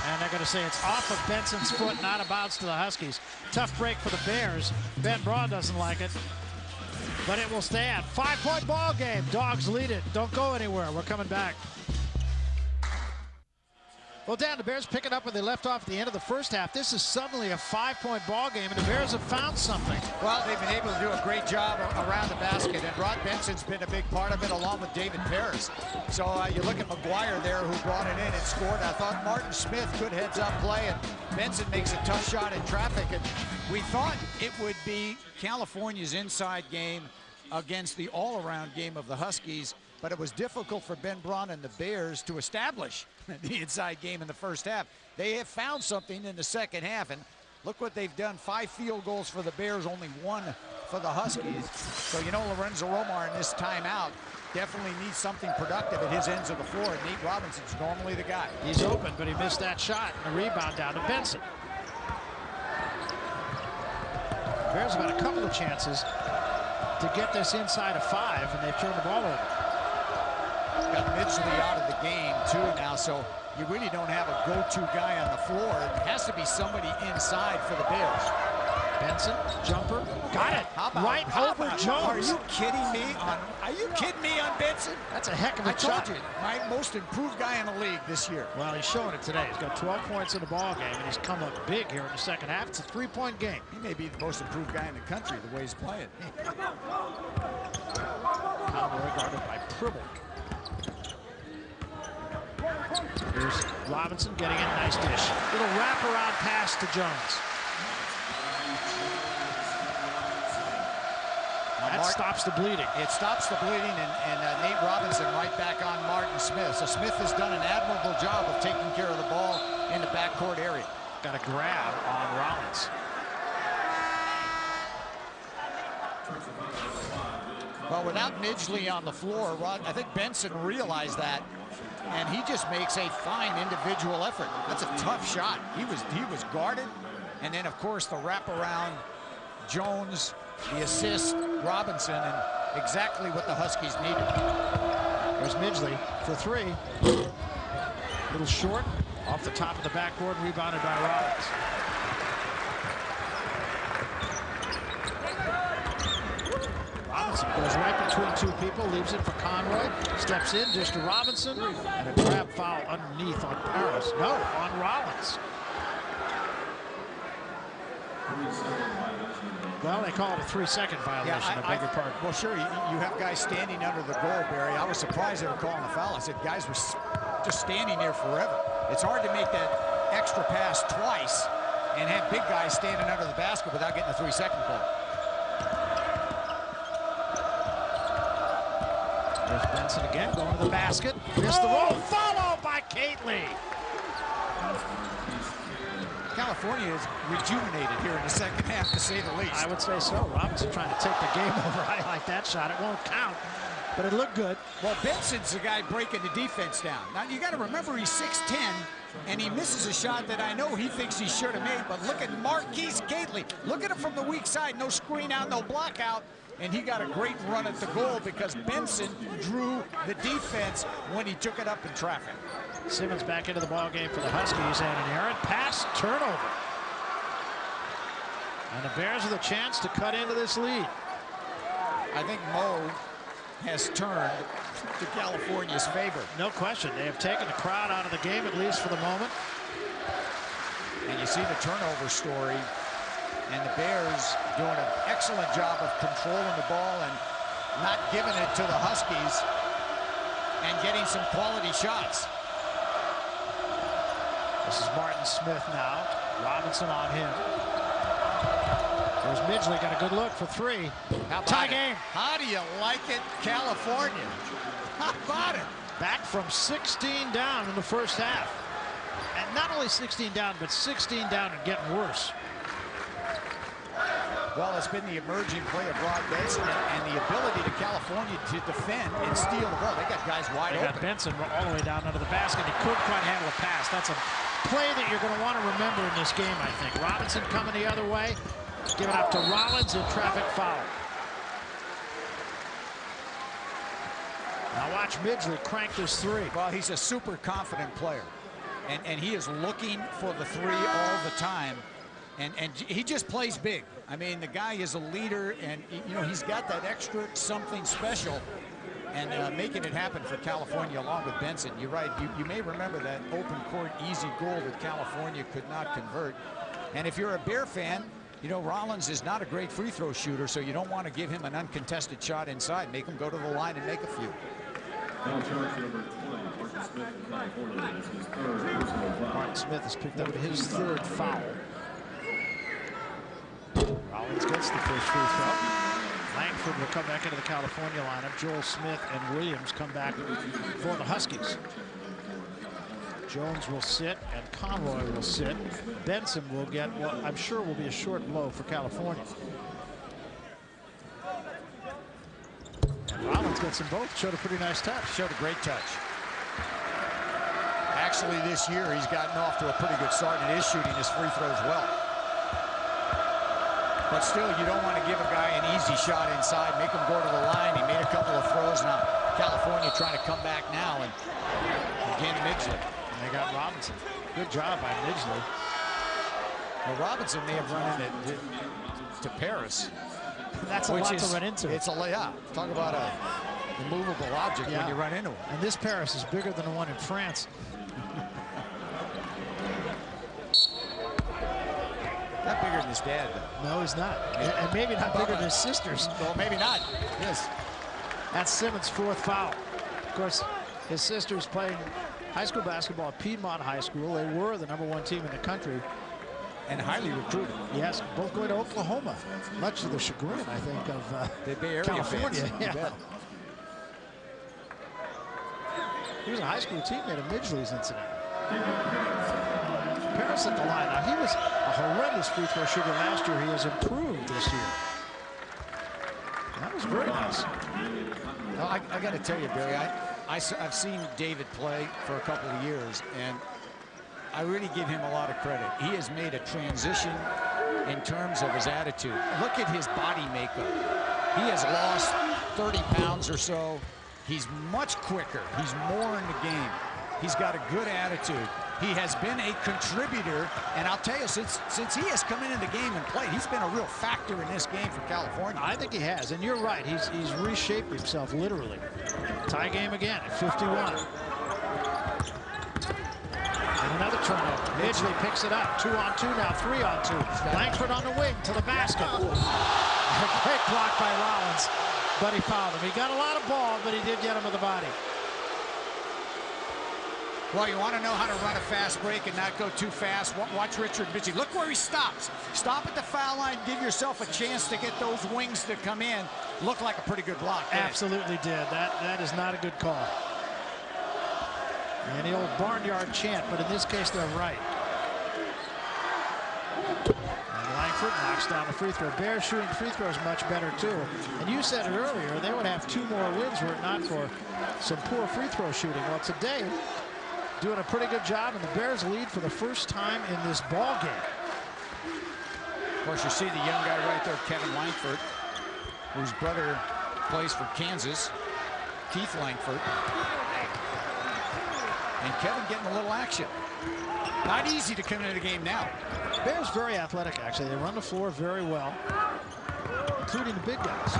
And they're going to say it's off of Benson's foot, not a bounce to the Huskies. Tough break for the Bears. Ben Braun doesn't like it, but it will stand. 5-point ball game. Dogs lead it. Don't go anywhere. We're coming back. Well, Dan, the Bears pick it up where they left off at the end of the first half. This is suddenly a 5-point ball game, and the Bears have found something.
Well, they've been able to do a great job around the basket, and Rod Benson's been a big part of it, along with David Paris. So you look at McGuire there, who brought it in and scored. I thought Martin Smith, good heads-up play, and Benson makes a tough shot in traffic. And we thought it would be California's inside game against the all-around game of the Huskies, but it was difficult for Ben Braun and the Bears to establish the inside game in the first half. They have found something in the second half, and look what they've done. 5 field goals for the Bears, only 1 for the Huskies. So, you know, Lorenzo Romar in this timeout definitely needs something productive at his ends of the floor, and Nate Robinson's normally the guy.
He's open, but he missed that shot, and a rebound down to Benson. Bears have had a couple of chances to get this inside of 5, and they've turned the ball over.
Got Midgley out of the game too now, so you really don't have a go-to guy on the floor. It has to be somebody inside for the Bears.
Benson, jumper, got it. Right over Jones.
Are you kidding me on Benson?
That's a heck of a
I told
shot.
you, my most improved guy in the league this year.
Well, he's showing it today. He's got 12 points in the ball game, and he's come up big here in the second half. It's a 3-point game.
He may be the most improved guy in the country the way he's playing.
Conroy guarded by Pribble. Here's Robinson getting in, nice dish. Little wraparound pass to Jones. That stops the bleeding.
It stops the bleeding, and Nate Robinson right back on Martin Smith. So Smith has done an admirable job of taking care of the ball in the backcourt area.
Got a grab on Rollins.
Well, without Midgley on the floor, I think Benson realized that, and he just makes a fine individual effort. That's a tough shot. He was guarded, and then of course the wraparound, Jones, the assist, Robinson, and exactly what the Huskies needed.
There's Midgley for three. Little short, off the top of the backboard, rebounded by Rollins. Robinson goes right between two people, leaves it for Conroy, steps in, just to Robinson, and a grab foul underneath on Paris. No, on Rollins. Well, they call it a 3-second violation, I beg your pardon.
Well, sure, you have guys standing under the goal, Barry. I was surprised they were calling the foul. I said guys were just standing there forever. It's hard to make that extra pass twice and have big guys standing under the basket without getting a 3-second call.
There's Benson again, going to the basket. Missed the roll, followed by Gately.
California is rejuvenated here in the second half, to say the least.
I would say so. Robinson trying to take the game over. I like that shot. It won't count, but it looked good.
Well, Benson's the guy breaking the defense down. Now, you got to remember he's 6'10", and he misses a shot that I know he thinks he should have made, but look at Marquise Gately. Look at him from the weak side. No screen out, no block out. And he got a great run at the goal because Benson drew the defense when he took it up in traffic.
Simmons back into the ball game for the Huskies, and an errant pass turnover. And the Bears with a chance to cut into this lead.
I think Mo has turned to California's favor.
No question. They have taken the crowd out of the game, at least for the moment.
And you see the turnover story. And the Bears doing an excellent job of controlling the ball and not giving it to the Huskies and getting some quality shots.
This is Martin Smith now. Robinson on him. There's Midgley, got a good look for three. Tie game.
How do you like it, California? How about it?
Back from 16 down in the first half. And not only 16 down, but 16 down and getting worse.
Well, it's been the emerging play of Rod Benson and the ability to California to defend and steal the ball. They got guys wide open.
They got Benson all the way down under the basket. He couldn't quite handle a pass. That's a play that you're going to want to remember in this game, I think. Robinson coming the other way, giving up to Rollins in traffic foul. Now watch Midgley crank this three.
Well, he's a super confident player, and he is looking for the three all the time. And he just plays big. I mean, the guy is a leader, and you know he's got that extra something special, and making it happen for California along with Benson. You're right. You may remember that open court easy goal that California could not convert. And if you're a Bear fan, you know Rollins is not a great free throw shooter, so you don't want to give him an uncontested shot inside. Make him go to the line and make a few.
Martin Smith has picked up his third foul. Rollins gets the first free throw. Langford will come back into the California lineup. Joel Smith and Williams come back for the Huskies. Jones will sit and Conroy will sit. Benson will get what I'm sure will be a short blow for California. And Rollins gets them both. Showed a pretty nice touch.
Showed a great touch. Actually, this year he's gotten off to a pretty good start and is shooting his free throws well. But still, you don't want to give a guy an easy shot inside, make him go to the line. He made a couple of throws. Now California trying to come back now, and again Midgley.
And they got Robinson. Good job by Midgley.
Well, Robinson may have run into to Paris.
That's a lot to run into.
It's yeah. Talk about a immovable object when you run into it.
And this Paris is bigger than the one in France.
Not bigger than his dad, though.
No, he's not. And maybe not bigger than his sisters.
Well, maybe not. Yes.
That's Simmons' 4th foul. Of course, his sister's playing high school basketball at Piedmont High School. They were the #1 team in the country.
And highly recruited.
Yes, both going to Oklahoma, much to the chagrin, I think, of
the Bay Area
California.
Fans.
Yeah. He was a high school teammate of Midgley's incident. Paris at the line. Now, he was a horrendous free throw shooter last year. He has improved this year. That was very nice.
Well, I got to tell you, Barry, I've seen David play for a couple of years, and I really give him a lot of credit. He has made a transition in terms of his attitude. Look at his body makeup. He has lost 30 pounds or so. He's much quicker. He's more in the game. He's got a good attitude. He has been a contributor, and I'll tell you, since he has come into the game and played, he's been a real factor in this game for California.
I think he has, and you're right. He's reshaped himself literally. Tie game again at 51. And another turnover. Midgley picks it up. 2-on-2 now, 3-on-2. Langford on the wing to the basket. A great block by Rollins, but he fouled him. He got a lot of ball, but he did get him with the body.
Well, you want to know how to run a fast break and not go too fast? Watch Richard Midgley. Look where he stops. Stop at the foul line. Give yourself a chance to get those wings to come in. Looked like a pretty good block there.
Absolutely did. That is not a good call. And the old barnyard chant, but in this case, they're right. And Langford knocks down the free throw. Bears shooting free throws much better, too. And you said it earlier, they would have 2 more wins were it not for some poor free throw shooting. Well, today, doing a pretty good job, and the Bears lead for the first time in this ball game.
Of course, you see the young guy right there, Kevin Langford, whose brother plays for Kansas, Keith Langford. And Kevin getting a little action. Not easy to come into the game now.
Bears very athletic, actually. They run the floor very well, including the big guys.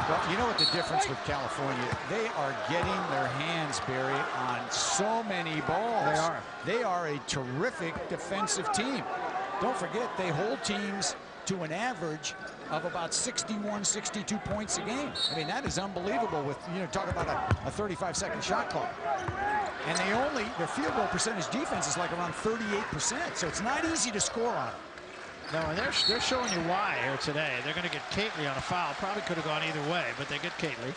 Well, you know what the difference with California? They are getting their hands, Barry, on so many balls.
They are.
They are a terrific defensive team. Don't forget, they hold teams to an average of about 61, 62 points a game. I mean, that is unbelievable with, talk about a 35-second shot clock. And their field goal percentage defense is like around 38%, so it's not easy to score on them.
No, and they're showing you why here today. They're going to get Catley on a foul. Probably could have gone either way, but they get Catley.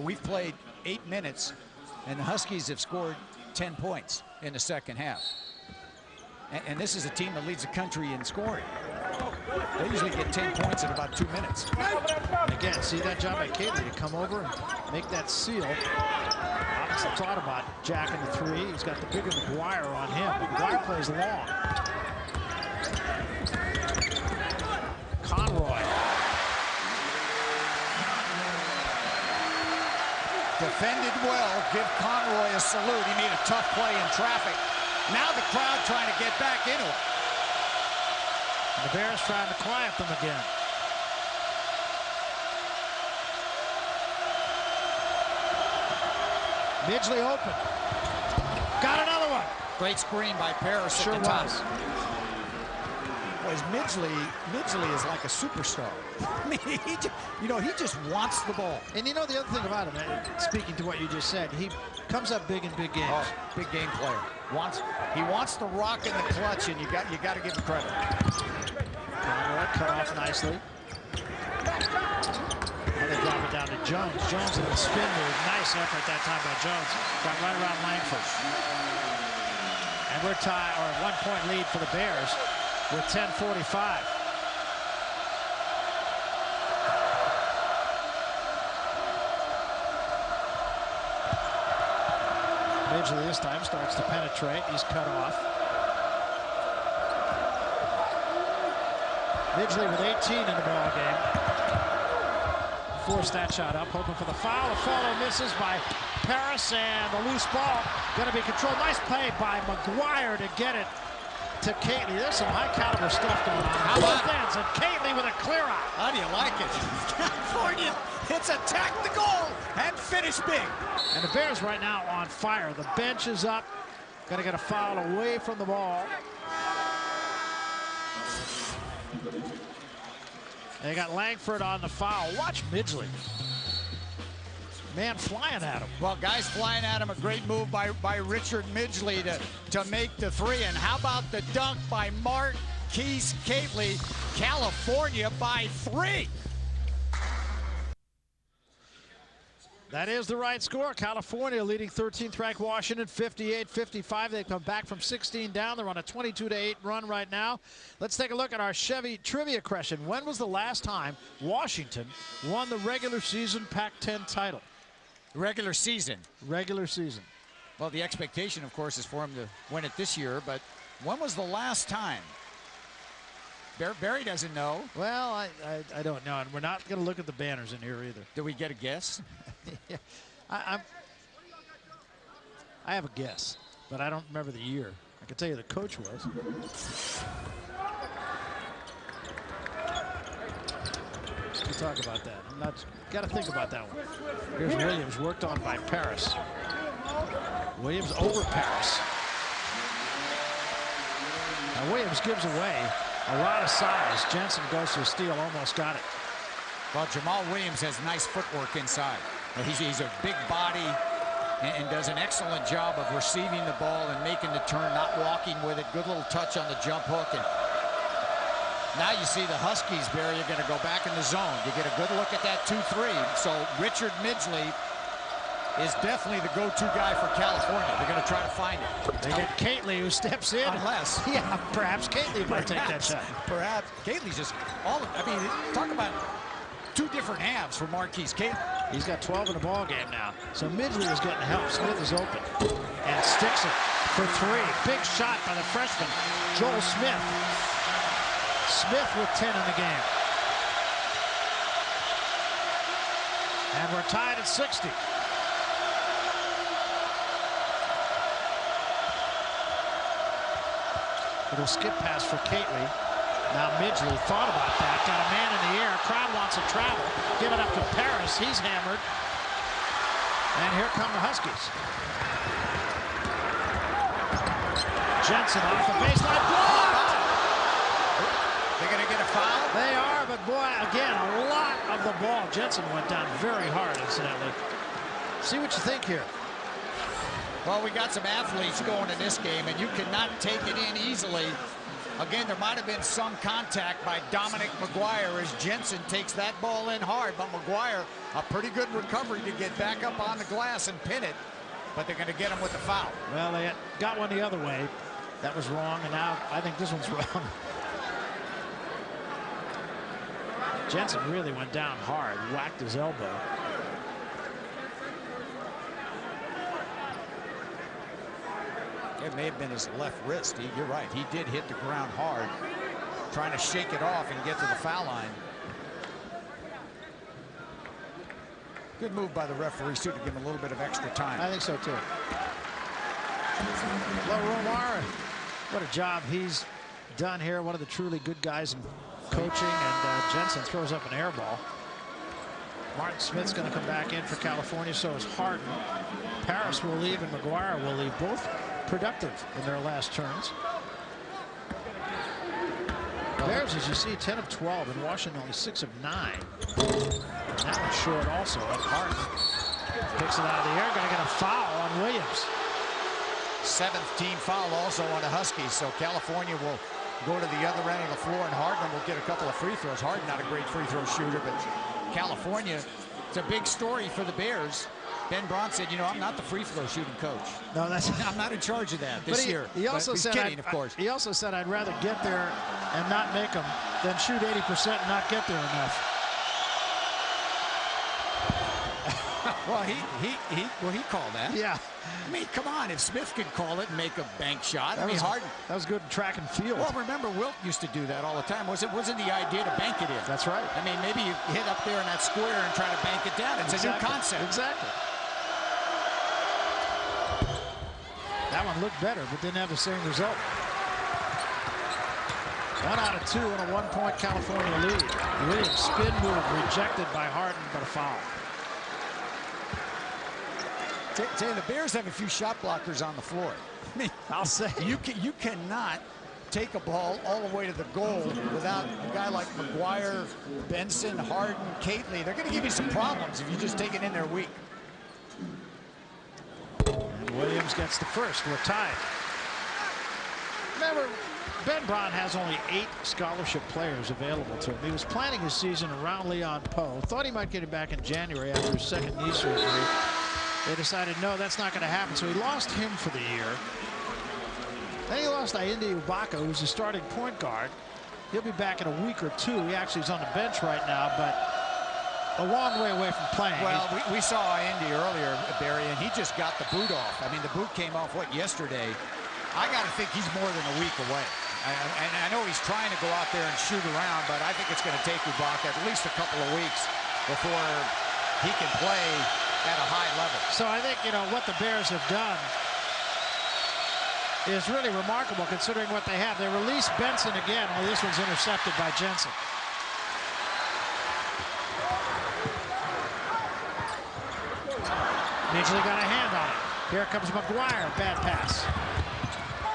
We've played 8 minutes, and the Huskies have scored 10 points in the second half. And this is a team that leads the country in scoring. They usually get 10 points in about 2 minutes.
And again, see that job by Catley to come over and make that seal. Obviously thought about jacking the 3. He's got the bigger McGuire on him. McGuire plays long. Conroy.
Defended well. Give Conroy a salute. He made a tough play in traffic. Now the crowd trying to get back into it.
And the Bears trying to quiet them again. Midgley open. Got another one.
Great screen by Paris
Sure
at the top.
was.
Boys, Midgley is like a superstar. I mean, he just wants the ball.
And the other thing about him, speaking to what you just said, he comes up big in big games.
Oh, big game player. He wants the rock in the clutch, and you got to give him credit.
Conroy cut off nicely. And they drop it down to Jones. Jones in the spin move. Nice effort that time by Jones. Got right around Langford. And we're tied, or 1-point lead for the Bears with 10:45. Midgley this time starts to penetrate. He's cut off. Midgley with 18 in the ball game. Forced that shot up, hoping for the foul. The follow misses by Paris, and the loose ball going to be controlled. Nice play by McGuire to get it to Kately. There's some high caliber stuff going on.
How about
both ends, and Kately with a clear out.
How do you like it? California hits attack the goal and finish big.
And the Bears right now on fire. The bench is up. Got to get a foul away from the ball. They got Langford on the foul. Watch Midgley. Man flying at him.
Well, guys flying at him. A great move by Richard Midgley to make the three. And how about the dunk by Marquise Kately? California by 3.
That is the right score. California leading 13th ranked Washington 58-55. They come back from 16 down. They're on a 22-8 run right now. Let's take a look at our Chevy trivia question. When was the last time Washington won the regular season Pac-10 title?
Regular season.
Regular season.
Well, the expectation, of course, is for him to win it this year. But when was the last time? Barry doesn't know.
Well, I don't know. And we're not going to look at the banners in here either.
Do we get a guess?
Yeah, I have a guess, but I don't remember the year. I can tell you the coach was. We'll talk about that. I'm not got to think about that one. Here's Williams, worked on by Paris. Williams over Paris. Now Williams gives away a lot of size. Jensen goes to a steal, almost got it.
Well, Jamal Williams has nice footwork inside. He's a big body and does an excellent job of receiving the ball and making the turn, not walking with it. Good little touch on the jump hook. And now you see the Huskies, Barry, are going to go back in the zone. You get a good look at that 2-3. So Richard Midgley is definitely the go-to guy for California. They're going to try to find it.
They get Kately, who steps in.
Unless.
Yeah, perhaps Kately might take that shot.
Perhaps. Kately's just I mean, talk about two different halves for Marquise Kately.
He's got 12 in the ball game now. So Midgley is getting help. Smith is open and sticks it for 3. Big shot by the freshman, Joel Smith. Smith with 10 in the game. And we're tied at 60. Little skip pass for Kately. Now Midgley thought about that, got a man in the air, crowd wants to travel, give it up to Paris, he's hammered, and here come the Huskies. Jensen off the baseline, blocked!
They're going to get a foul?
They are, but boy, again, a lot of the ball. Jensen went down very hard, incidentally. See what you think here.
Well, we got some athletes going in this game, and you cannot take it in easily. Again, there might have been some contact by Dominic McGuire as Jensen takes that ball in hard, but McGuire, a pretty good recovery to get back up on the glass and pin it, but they're going to get him with the foul.
Well, they got one the other way. That was wrong, and now I think this one's wrong. Jensen really went down hard, whacked his elbow.
It may have been his left wrist. You're right. He did hit the ground hard, trying to shake it off and get to the foul line. Good move by the referees, too, to give him a little bit of extra time.
I think so, too. Well, Romar, what a job he's done here. One of the truly good guys in coaching, and Jensen throws up an air ball. Martin Smith's going to come back in for California, so is Harden. Paris will leave, and McGuire will leave. Both productive in their last turns. Bears, as you see, 10 of 12, and Washington only 6 of 9. That one's short also, and Harden picks it out of the air. Going to get a foul on Williams.
7th team foul also on the Huskies, so California will go to the other end of the floor, and Harden will get a couple of free throws. Harden not a great free throw shooter, but California, it's a big story for the Bears. Ben Braun said, you know, I'm not the free throw shooting coach.
No, that's
I'm not in charge of that this year.
He also
he's
said,
kidding, of course.
He also said, I'd rather get there and not make them than shoot 80% and not get there enough.
Well, he called that.
Yeah.
I mean, come on, if Smith could call it and make a bank shot, I mean, Harden.
That was good in track and field.
Well, remember, Wilt used to do that all the time. Wasn't the idea to bank it in?
That's right.
I mean, maybe you hit up there in that square and try to bank it down. It's a new concept.
Exactly. That one looked better, but didn't have the same result. 1 out of 2 in a 1-point California lead. Williams spin move rejected by Harden, but a foul.
Tell you, the Bears have a few shot blockers on the floor. I mean,
I'll say.
You cannot take a ball all the way to the goal without a guy like McGuire, Benson, Harden, Catley. They're going to give you some problems if you just take it in there weak.
And Williams gets the first. We're tied. Remember, Ben Braun has only 8 scholarship players available to him. He was planning his season around Leon Poe. Thought he might get him back in January after his second knee surgery. They decided, no, that's not going to happen. So he lost him for the year. Then he lost Ayinde Ibaka, who's the starting point guard. He'll be back in a week or 2. He actually is on the bench right now, but a long way away from playing.
Well, we saw Ayinde earlier, Barry, and he just got the boot off. I mean, the boot came off, yesterday? I got to think he's more than a week away. And I know he's trying to go out there and shoot around, but I think it's going to take Ibaka at least a couple of weeks before he can play at a high level.
So I think, what the Bears have done is really remarkable considering what they have. They release Benson again. Well, this one's intercepted by Jensen. Midgley got a hand on it. Here comes McGuire. Bad pass.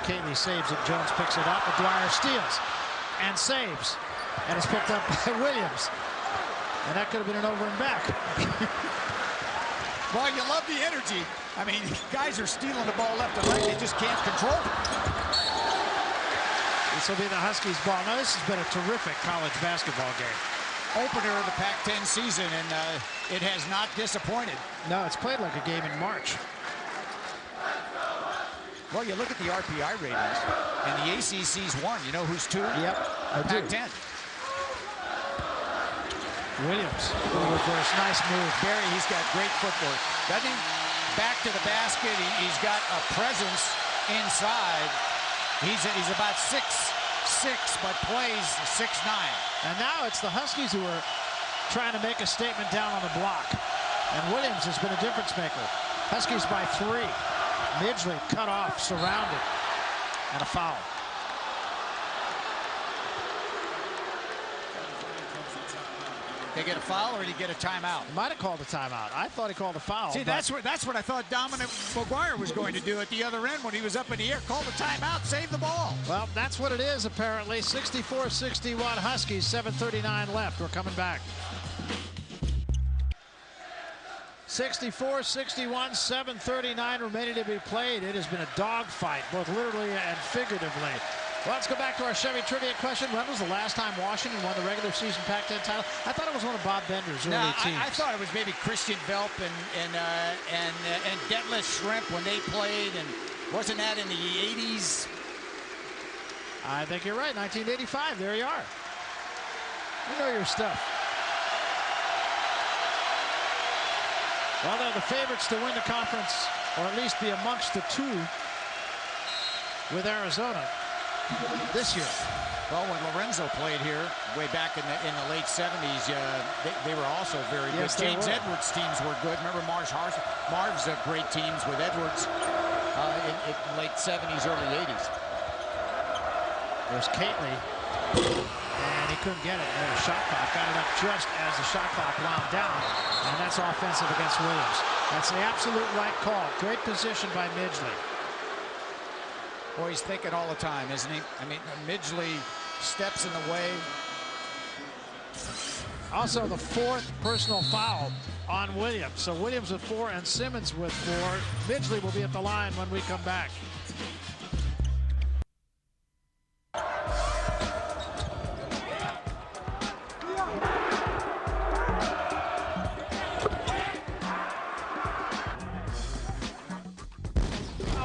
Catley saves it. Jones picks it up. McGuire steals and saves. And it's picked up by Williams. And that could have been an over and back.
Well, you love the energy. I mean, guys are stealing the ball left and right. They just can't control it.
This will be the Huskies' ball. Now, this has been a terrific college basketball game.
Opener of the Pac-10 season, and it has not disappointed.
No, it's played like a game in March.
Well, you look at the RPI ratings, and the ACC's 1. You know who's 2?
Yep, I do.
Pac-10.
Williams, reverse, nice move.
Barry, he's got great footwork. Doesn't he? Back to the basket. He's got a presence inside. He's about 6'6", but plays 6'9".
And now it's the Huskies who are trying to make a statement down on the block. And Williams has been a difference maker. Huskies by 3. Midgley cut off, surrounded, and a foul.
They get a foul, or did he get a timeout?
He might have called a timeout. I thought he called a foul.
See, that's what I thought Dominic McGuire was going to do at the other end when he was up in the air. Call the timeout, save the ball.
Well, that's what it is, apparently. 64-61 Huskies, 7:39 left. We're coming back. 64-61, 7:39 remaining to be played. It has been a dogfight, both literally and figuratively. Well, let's go back to our Chevy trivia question. When was the last time Washington won the regular season Pac-10 title? I thought it was one of Bob Bender's early teams.
I thought it was maybe Christian Velp and Detlef Schrempf when they played, and wasn't that in the 80s?
I think you're right. 1985. There you are. You know your stuff. Well, they're the favorites to win the conference, or at least be amongst the 2 with Arizona this year.
Well, when Lorenzo played here way back in the late 70s, they were also very good. James Edwards' teams were good. Remember Marv's great teams with Edwards in late 70s, early 80s.
There's Catley, and he couldn't get it. And a shot clock got it up just as the shot clock wound down, and that's offensive against Williams. That's the absolute right call. Great position by Midgley.
Boy, he's thinking all the time, isn't he? I mean, Midgley steps in the way.
Also, the 4th personal foul on Williams. So Williams with 4 and Simmons with 4. Midgley will be at the line when we come back.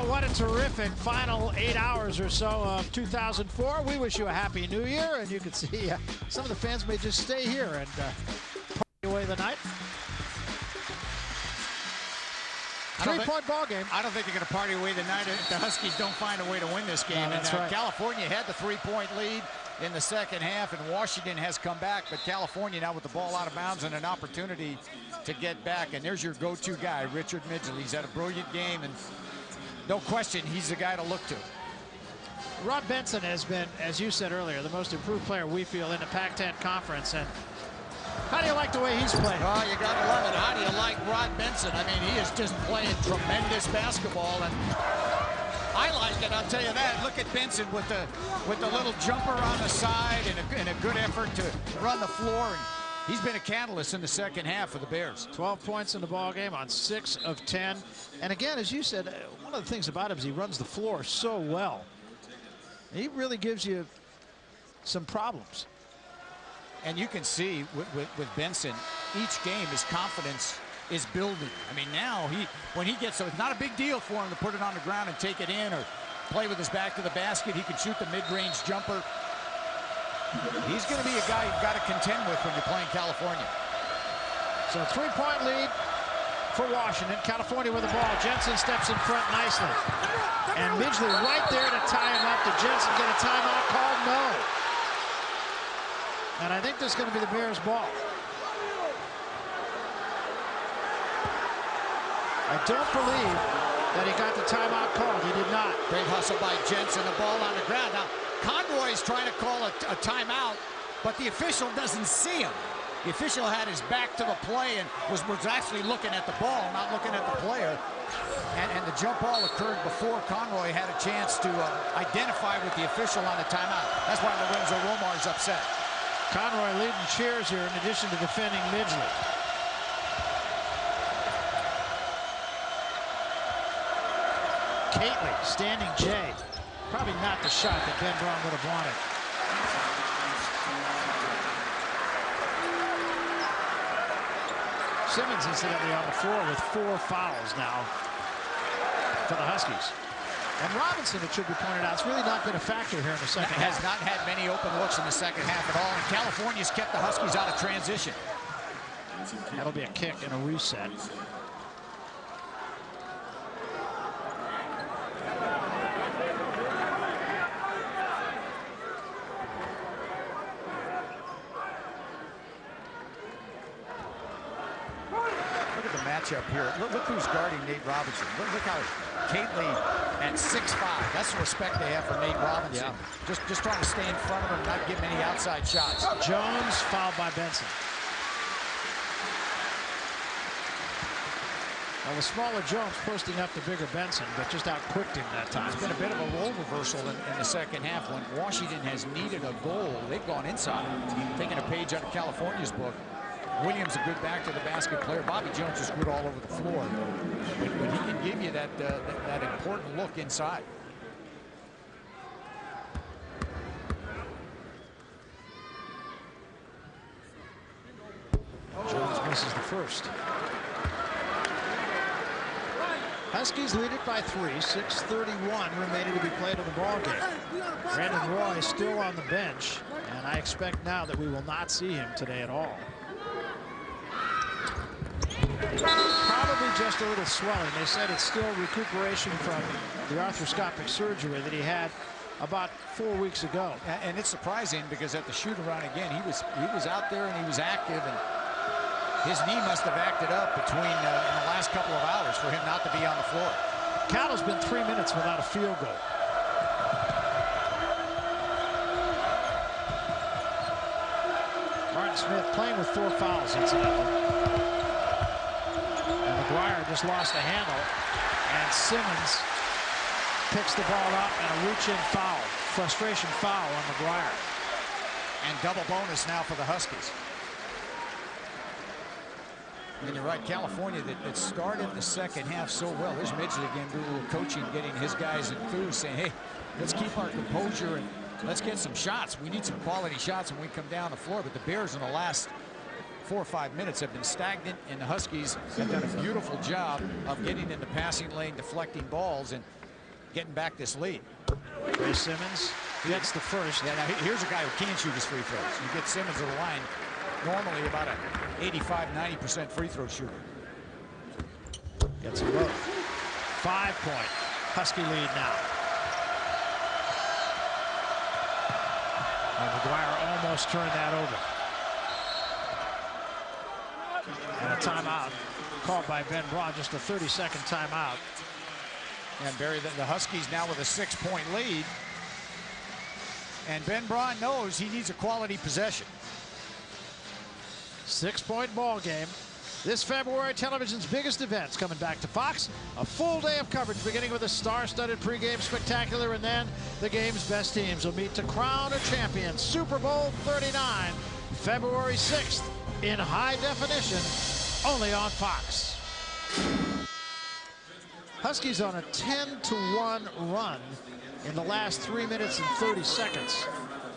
What a terrific final 8 hours or so of 2004. We wish you a happy new year, and you can see some of the fans may just stay here and party away the night. 3-point ball game.
I don't think they're going to party away the night if the Huskies don't find a way to win this game.
No, that's right.
California had the 3-point lead in the second half, and Washington has come back, but California now with the ball out of bounds and an opportunity to get back. And there's your go-to guy, Richard Midgley. He's had a brilliant game, and no question, he's the guy to look to.
Rob Benson has been, as you said earlier, the most improved player we feel in the Pac-10 conference. And how do you like the way he's playing?
Oh, you got to love it. How do you like Rod Benson? I mean, he is just playing tremendous basketball, and I like it. I'll tell you that. Look at Benson with the little jumper on the side and a good effort to run the floor. And he's been a catalyst in the second half for the Bears.
12 points in the ball game on 6 of 10. And again, as you said, one of the things about him is he runs the floor so well. He really gives you some problems.
And you can see with Benson, each game his confidence is building. I mean, now when he gets, so it's not a big deal for him to put it on the ground and take it in or play with his back to the basket. He can shoot the mid-range jumper. He's going to be a guy you've got to contend with when you're playing California.
So 3-point lead for Washington. California with the ball. Jensen steps in front nicely. And Midgley right there to tie him up. Did Jensen get a timeout called? No. And I think this is going to be the Bears' ball. I don't believe that he got the timeout called. He did not.
Great hustle by Jensen. The ball on the ground. Now, Conroy's trying to call a timeout, but the official doesn't see him. The official had his back to the play and was actually looking at the ball, not looking at the player. And the jump ball occurred before Conroy had a chance to identify with the official on the timeout. That's why Lorenzo Romar's upset.
Conroy leading cheers here in addition to defending Midgley. Catley, standing J. Probably not the shot that Ben Braun would have wanted. Simmons, incidentally, on the floor with 4 fouls now for the Huskies. And Robinson, it should be pointed out, has really not been a factor here in the second half.
Has not had many open looks in the second half at all. And California's kept the Huskies out of transition.
That'll be a kick and a reset.
Up here. Look who's guarding Nate Robinson. Look how Catley at 6'5". That's the respect they have for Nate Robinson. Yeah. Just trying to stay in front of him, not give him any outside shots.
Jones fouled by Benson. Well, the smaller Jones posting up the bigger Benson, but just outquicked him that time.
It's been a bit of a role reversal in the second half. When Washington has needed a goal, they've gone inside, taking a page out of California's book. Williams, a good back to the basket player. Bobby Jones is good all over the floor. But he can give you that important look inside.
Jones misses the first. Huskies lead it by 3. 6:31 remaining to be played in the ball game. Brandon Roy is still on the bench, and I expect now that we will not see him today at all. Probably just a little swelling. They said it's still recuperation from the arthroscopic surgery that he had about 4 weeks ago.
And it's surprising because at the shoot-around again, he was out there and he was active, and his knee must have acted up between in the last couple of hours for him not to be on the floor.
Call's been 3 minutes without a field goal. Martin Smith playing with 4 fouls, incidentally. McGuire just lost the handle, and Simmons picks the ball up and a reach-in foul. Frustration foul on McGuire.
And double bonus now for the Huskies. And you're right, California that started the second half so well. There's Midgley again doing a little coaching, getting his guys enthused, saying, hey, let's keep our composure and let's get some shots. We need some quality shots when we come down the floor. But the Bears in the last 4 or 5 minutes have been stagnant, and the Huskies have done a beautiful job of getting in the passing lane, deflecting balls, and getting back this lead.
Ray Simmons gets the first.
Yeah, now here's a guy who can shoot his free throws. You get Simmons to the line, normally about an 85–90% free throw shooter.
Gets a look. 5-point Husky lead now. And McGuire almost turned that over. And a timeout called by Ben Braun, just a 30-second timeout.
And Barry, the Huskies now with a 6-point lead. And Ben Braun knows he needs a quality possession.
6-point ball game. This February, television's biggest events coming back to Fox. A full day of coverage beginning with a star-studded pregame spectacular, and then the game's best teams will meet to crown a champion. Super Bowl 39, February 6th, in high definition, only on Fox. Huskies on a 10-1 run in the last 3 minutes and 30 seconds.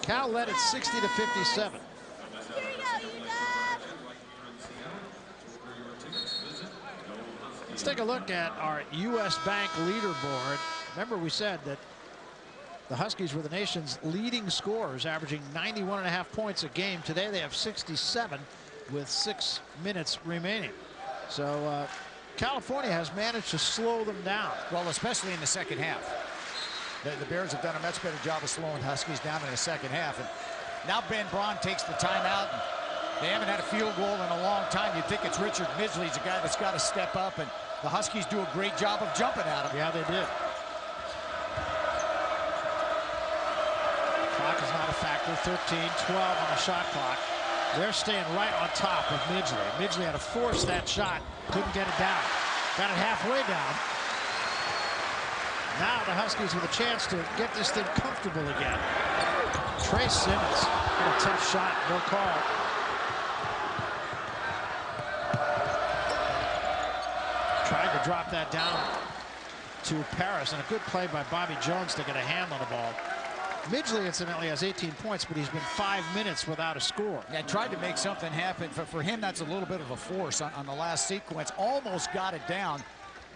Cal led it 60-57. Let's take a look at our U.S. Bank leaderboard. Remember, we said that the Huskies were the nation's leading scorers, averaging 91.5 points a game. Today they have 67 with 6 minutes remaining. So California has managed to slow them down.
Well, especially in the second half. The Bears have done a much better job of slowing Huskies down in the second half. And now Ben Braun takes the timeout. And they haven't had a field goal in a long time. You'd think it's Richard Midgley's a guy that's got to step up, and the Huskies do a great job of jumping at him.
Yeah, they did. Clock is not a factor. 13-12 on the shot clock. They're staying right on top of Midgley. Midgley had to force that shot. Couldn't get it down. Got it halfway down. Now the Huskies with a chance to get this thing comfortable again. Trey Simmons. A tough shot. No call. Tried to drop that down to Paris, and a good play by Bobby Jones to get a hand on the ball. Midgley, incidentally, has 18 points, but he's been 5 minutes without a score.
Yeah, tried to make something happen. For him, that's a little bit of a force on the last sequence. Almost got it down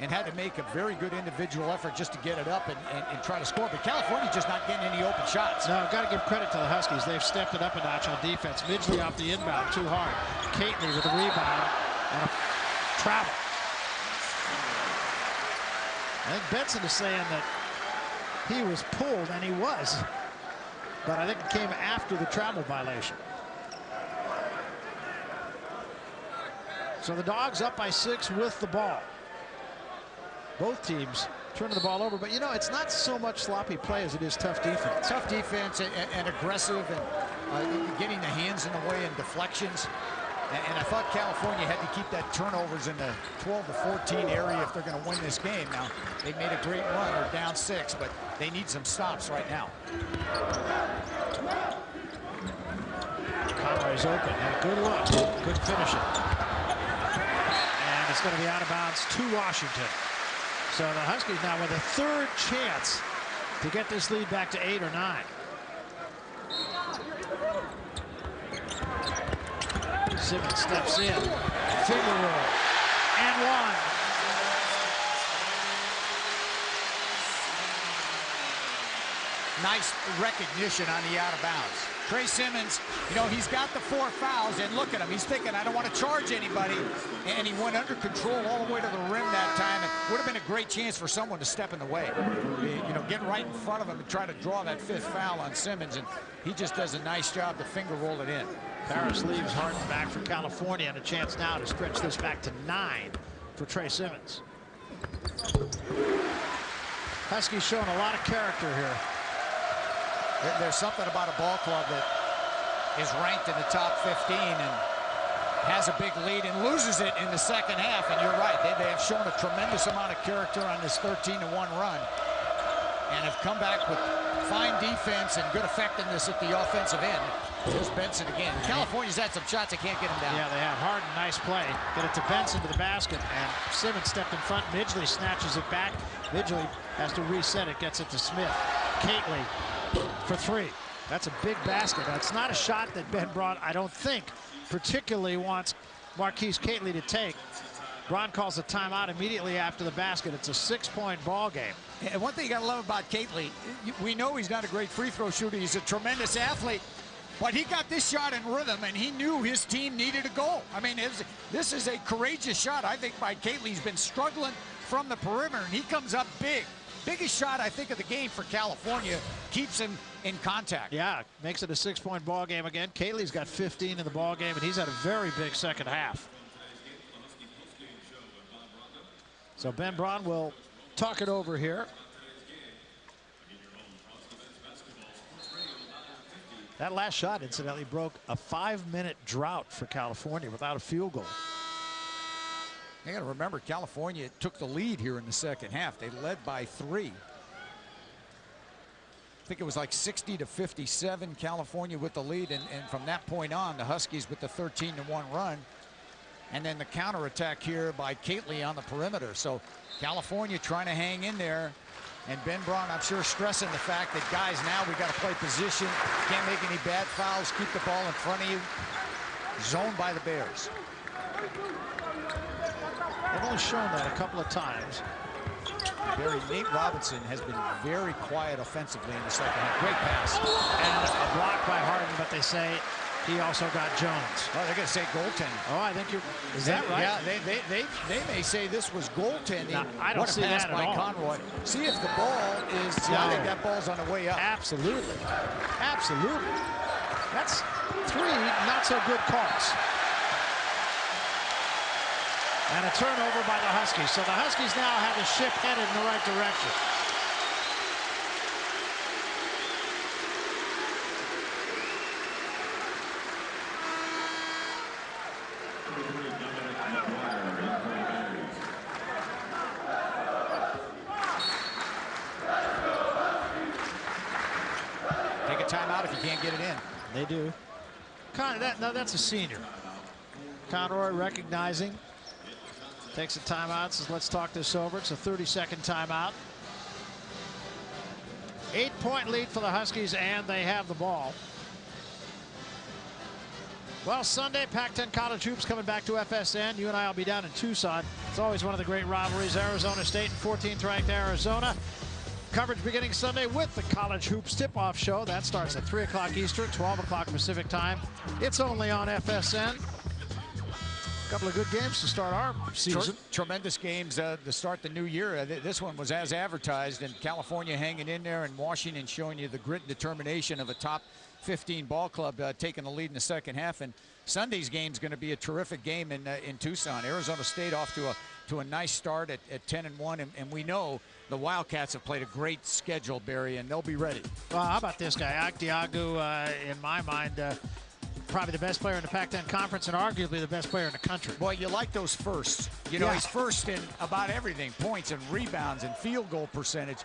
and had to make a very good individual effort just to get it up and try to score. But California's just not getting any open shots.
No, got to give credit to the Huskies. They've stepped it up a notch on defense. Midgley off the inbound too hard. Cately with a rebound and a travel. I think Benson is saying that he was pulled, and he was. But I think it came after the travel violation. So the Dogs up by 6 with the ball. Both teams turning the ball over, but you know, it's not so much sloppy play as it is tough defense.
Tough defense and aggressive, and getting the hands in the way and deflections. And I thought California had to keep that turnovers in the 12 to 14 area if they're going to win this game. Now, they made a great run. They're down 6, but they need some stops right now.
Conroy's open. Had a good look. Couldn't finish it. And it's going to be out of bounds to Washington. So the Huskies now with a third chance to get this lead back to 8 or 9. Simmons steps in, finger roll, and one.
Nice recognition on the out of bounds. Trey Simmons, you know, he's got the 4 fouls, and look at him. He's thinking, I don't want to charge anybody, and he went under control all the way to the rim that time. It would have been a great chance for someone to step in the way. You know, get right in front of him and try to draw that 5th foul on Simmons, and he just does a nice job to finger roll it in.
Paris leaves Harden back for California, and a chance now to stretch this back to 9 for Trey Simmons. Huskies showing a lot of character here.
There's something about a ball club that is ranked in the top 15 and has a big lead and loses it in the second half. And you're right, they have shown a tremendous amount of character on this 13-1 run and have come back with fine defense and good effectiveness at the offensive end. There's Benson again. California's had some shots, they can't get him down.
Yeah, they have. Harden, nice play. Get it to Benson to the basket, and Simmons stepped in front. Midgley snatches it back. Midgley has to reset it, gets it to Smith. Cately for 3. That's a big basket. That's not a shot that Ben Braun, I don't think, particularly wants Marquise Cately to take. Braun calls a timeout immediately after the basket. It's a 6-point ball game.
And one thing you gotta love about Cately, we know he's not a great free throw shooter. He's a tremendous athlete, but he got this shot in rhythm, and he knew his team needed a goal. I mean, this is a courageous shot, I think, by Cately. He's been struggling from the perimeter, and he comes up big. Biggest shot, I think, of the game for California. Keeps him in contact.
Yeah, makes it a 6-point ball game again. Cately's got 15 in the ball game, and he's had a very big second half. So Ben Braun will talk it over here. That last shot, incidentally, broke a 5-minute drought for California without a field goal.
You got to remember, California took the lead here in the second half. They led by 3. I think it was like 60-57, California with the lead, and from that point on, the Huskies with the 13-1 run, and then the counterattack here by Kately on the perimeter. So California trying to hang in there, and Ben Braun, I'm sure, stressing the fact that, guys, now we got to play position, can't make any bad fouls, keep the ball in front of you. Zoned by the Bears.
They've only shown that a couple of times.
Barry, Nate Robinson has been very quiet offensively in the second half. Great pass.
And a block by Harden, but they say he also got Jones.
Oh, they're going to say goaltending.
Oh, I think is that right?
Yeah, they may say this was goaltending.
No, I don't
what a
see
pass
that at
by
all.
Conroy. See if the ball is. See, I think that ball's on the way up.
Absolutely. Absolutely. That's 3 not so good calls. And a turnover by the Huskies. So the Huskies now have the ship headed in the right direction.
Take a timeout if you can't get it in.
They do. That's a senior. Conroy recognizing. Takes a timeout, says, let's talk this over. It's a 30-second timeout. 8-point lead for the Huskies, and they have the ball. Well, Sunday, Pac-10 College Hoops coming back to FSN. You and I will be down in Tucson. It's always one of the great rivalries. Arizona State and 14th ranked Arizona. Coverage beginning Sunday with the College Hoops tip-off show. That starts at 3 o'clock Eastern, 12 o'clock Pacific time. It's only on FSN. Couple of good games to start our season.
Tremendous games to start the new year. This one was as advertised, and California hanging in there, and Washington showing you the grit and determination of a top 15 ball club taking the lead in the second half. And Sunday's game is going to be a terrific game in Tucson. Arizona State off to a nice start at 10-1, and we know the Wildcats have played a great schedule, Barry, and they'll be ready.
Well, how about this guy, Akdiagu? In my mind, probably the best player in the Pac-10 Conference and arguably the best player in the country.
Boy, you like those firsts. You know, He's first in about everything, points and rebounds and field goal percentage.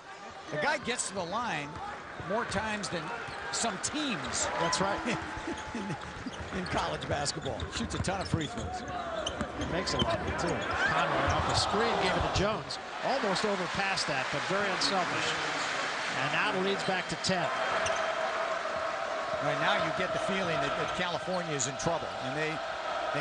The guy gets to the line more times than some teams.
That's right.
in college basketball. Shoots a ton of free throws.
It makes a lot of it, too. Conroy off the screen, gave it to Jones. Almost overpassed that, but very unselfish. And now the lead's back to 10.
Right now you get the feeling that California is in trouble, and they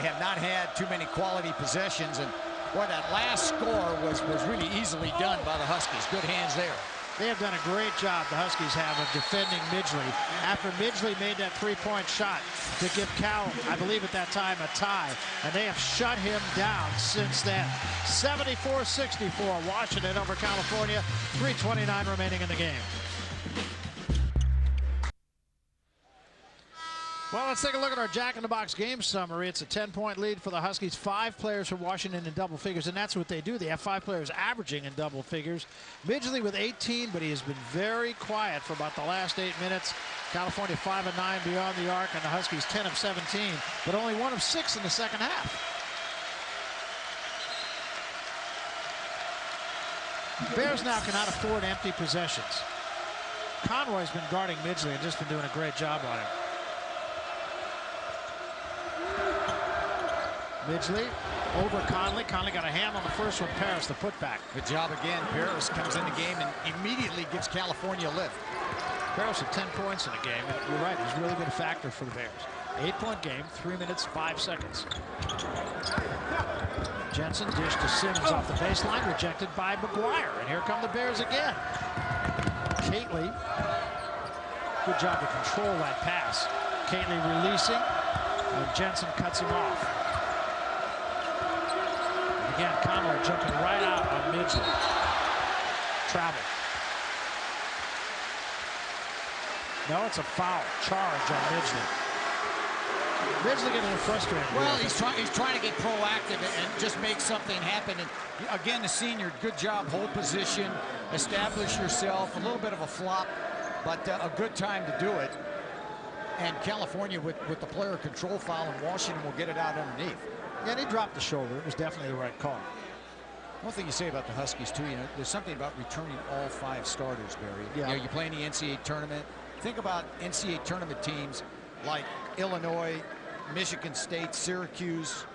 have not had too many quality possessions, and boy, that last score was really easily done by the Huskies. Good hands there.
They have done a great job, the Huskies have, of defending Midgley. After Midgley made that 3-point shot to give Cal, I believe at that time, a tie, and they have shut him down since then. 74-64, Washington over California, 3:29 remaining in the game. Well, let's take a look at our Jack-in-the-Box game summary. It's a 10-point lead for the Huskies. 5 players for Washington in double figures, and that's what they do. They have 5 players averaging in double figures. Midgley with 18, but he has been very quiet for about the last 8 minutes. California 5 of 9 beyond the arc, and the Huskies 10 of 17, but only 1 of 6 in the second half. Bears now cannot afford empty possessions. Conroy's been guarding Midgley and just been doing a great job on him. Midgley over Conley. Conley got a hand on the first one. Paris, the putback.
Good job again. Paris comes in the game and immediately gives California a lift.
Paris had 10 points in the game. And you're right, he's really been a factor for the Bears. 8-point game, 3 minutes, 5 seconds. Jensen dished to Simmons off the baseline, rejected by McGuire. And here come the Bears again. Kately, good job to control that pass. Kately releasing, and Jensen cuts him off. Again, Conroy jumping right out on Midgley. Travel. No, it's a foul. Charge on Midgley. Midgley getting a little frustrated.
Well, he's trying to get proactive and just make something happen. And again, the senior, good job, hold position, establish yourself. A little bit of a flop, but a good time to do it. And California with the player control foul, and Washington will get it out underneath.
Yeah, and he dropped the shoulder. It was definitely the right call.
One thing you say about the Huskies, too, there's something about returning all 5 starters, Barry.
Yeah.
You play in the NCAA tournament. Think about NCAA tournament teams like Illinois, Michigan State, Syracuse,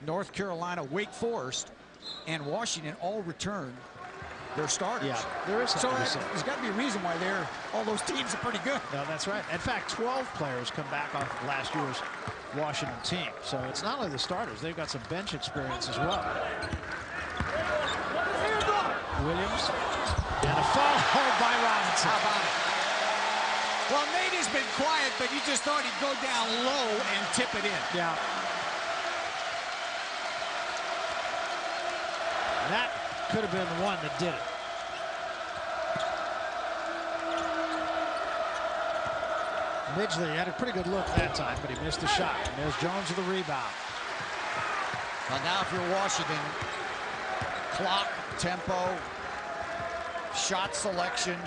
North Carolina, Wake Forest, and Washington all return their starters.
Yeah, there is
so
something to say.
there's got to be a reason why all those teams are pretty good.
No, that's right. In fact, 12 players come back off of last year's Washington team. So it's not only the starters, they've got some bench experience as well. Williams, and a foul by Robinson.
How about it? Well, Nate has been quiet, but you just thought he'd go down low and tip it in.
Yeah. That could have been the one that did it. Midgley had a pretty good look that time, but he missed the shot. And there's Jones with the rebound.
Well, now if you're Washington, clock, tempo, shot selection.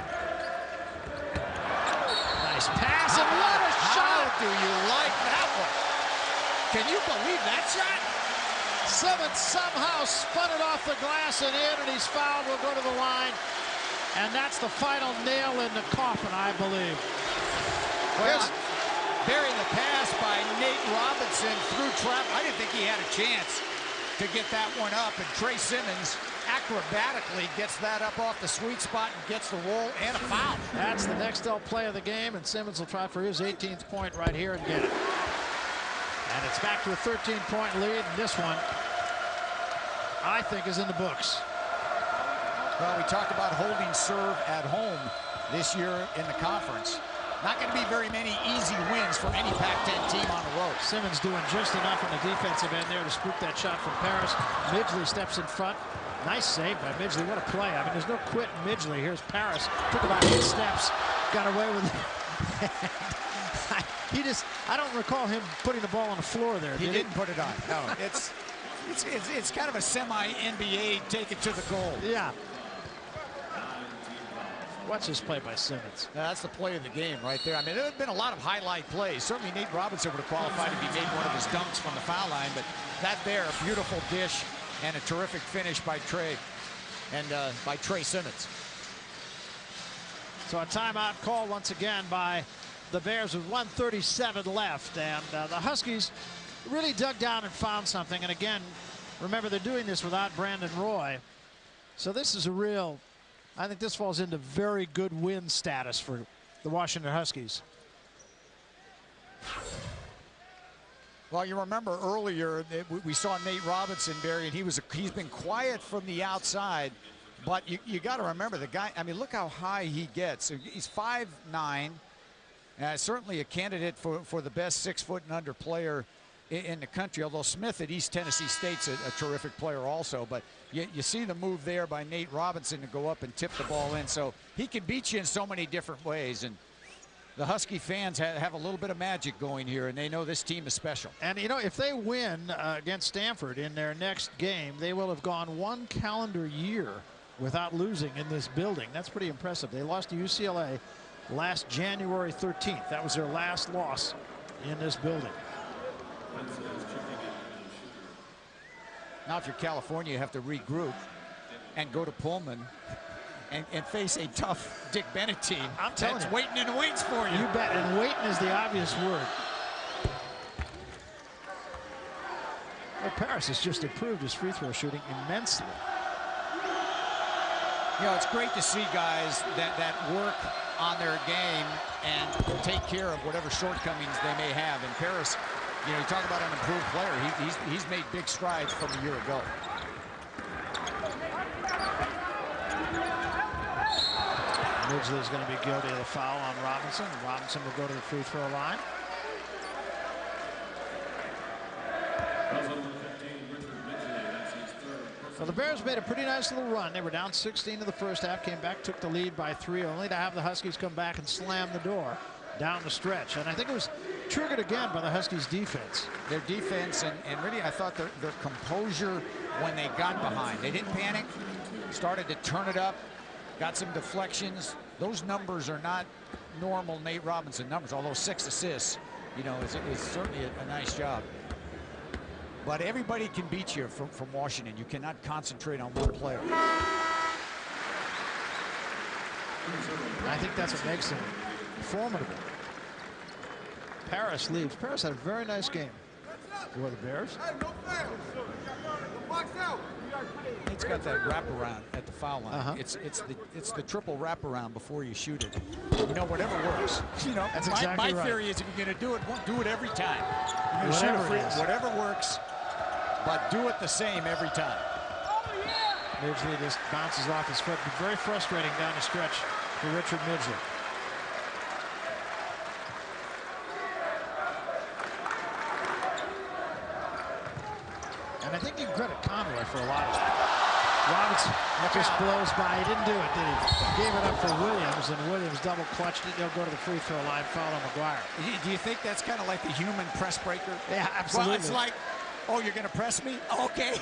Nice pass, and what a shot!
How do you like that one? Can you believe that shot?
Simmons somehow spun it off the glass and in, and he's fouled. Will go to the line. And that's the final nail in the coffin, I believe.
Well, burying the pass by Nate Robinson through trap. I didn't think he had a chance to get that one up. And Trey Simmons acrobatically gets that up off the sweet spot and gets the roll and a foul.
That's the next play of the game, and Simmons will try for his 18th point right here and get it. And it's back to a 13-point lead, and this one, I think, is in the books.
Well, we talked about holding serve at home this year in the conference. Not going to be very many easy wins for any Pac-10 team on the road.
Simmons doing just enough on the defensive end there to scoop that shot from Paris. Midgley steps in front. Nice save by Midgley. What a play. I mean, there's no quit in Midgley. Here's Paris. Took about 8 steps. Got away with it. I don't recall him putting the ball on the floor there.
He didn't put it on. No, it's kind of a semi-NBA take it to the goal.
Yeah. Watch this play by Simmons.
That's the play of the game right there. I mean, there have been a lot of highlight plays. Certainly Nate Robinson would have qualified if he made one of his dunks from the foul line, but that there, a beautiful dish and a terrific finish by Trey Simmons.
So a timeout call once again by the Bears with 1:37 left, and the Huskies really dug down and found something. And again, remember, they're doing this without Brandon Roy, so this is a real, I think this falls into very good win status for the Washington Huskies.
Well, you remember earlier that we saw Nate Robinson, Barry, and he's been quiet from the outside, but you got to remember the guy. I mean, look how high he gets. He's 5'9", certainly a candidate for the best 6' and under player in the country. Although Smith at East Tennessee State's a terrific player also, but you see the move there by Nate Robinson to go up and tip the ball in. So he can beat you in so many different ways, and the Husky fans have a little bit of magic going here, and they know this team is special.
And, you know, if they win against Stanford in their next game, they will have gone 1 calendar year without losing in this building. That's pretty impressive. They lost to UCLA last January 13th. That was their last loss in this building.
Now, if you're California, you have to regroup and go to Pullman and face a tough Dick Bennett team.
I'm telling you,
waiting in the wings for you.
You bet, and waiting is the obvious word. Well, Paris has just improved his free throw shooting immensely.
You know, it's great to see guys that work on their game and take care of whatever shortcomings they may have. And Paris, you know, you talk about an improved player. He's made big strides from a year ago.
Midgley is going to be guilty of the foul on Robinson. Robinson will go to the free throw line. Well, the Bears made a pretty nice little run. They were down 16 in the first half, came back, took the lead by 3, only to have the Huskies come back and slam the door down the stretch. And I think it was triggered again by the Huskies' defense.
Their defense, and really I thought their composure when they got behind. They didn't panic, started to turn it up, got some deflections. Those numbers are not normal Nate Robinson numbers, although 6 assists, you know, is certainly a nice job. But everybody can beat you from Washington. You cannot concentrate on one player.
I think that's what makes him formidable. Paris leaves. Paris had a very nice game for the Bears.
Nate's got that wraparound at the foul line. It's the triple wraparound before you shoot it. You know, whatever works. You know,
that's exactly
my
right.
theory is if you're going to do it, do it every time. You're shoot a free, whatever works, but do it the same every time.
Midgley just bounces off his foot. Very frustrating down the stretch for Richard Midgley. And I think you can credit Conroy for a lot of it. Robinson just blows by. He didn't do it, did he? Gave it up for Williams, and Williams double clutched it. He'll go to the free throw line, foul on McGuire.
Do you think that's kind of like the human press breaker?
Yeah, absolutely.
Well, it's like, oh, you're going to press me? Okay.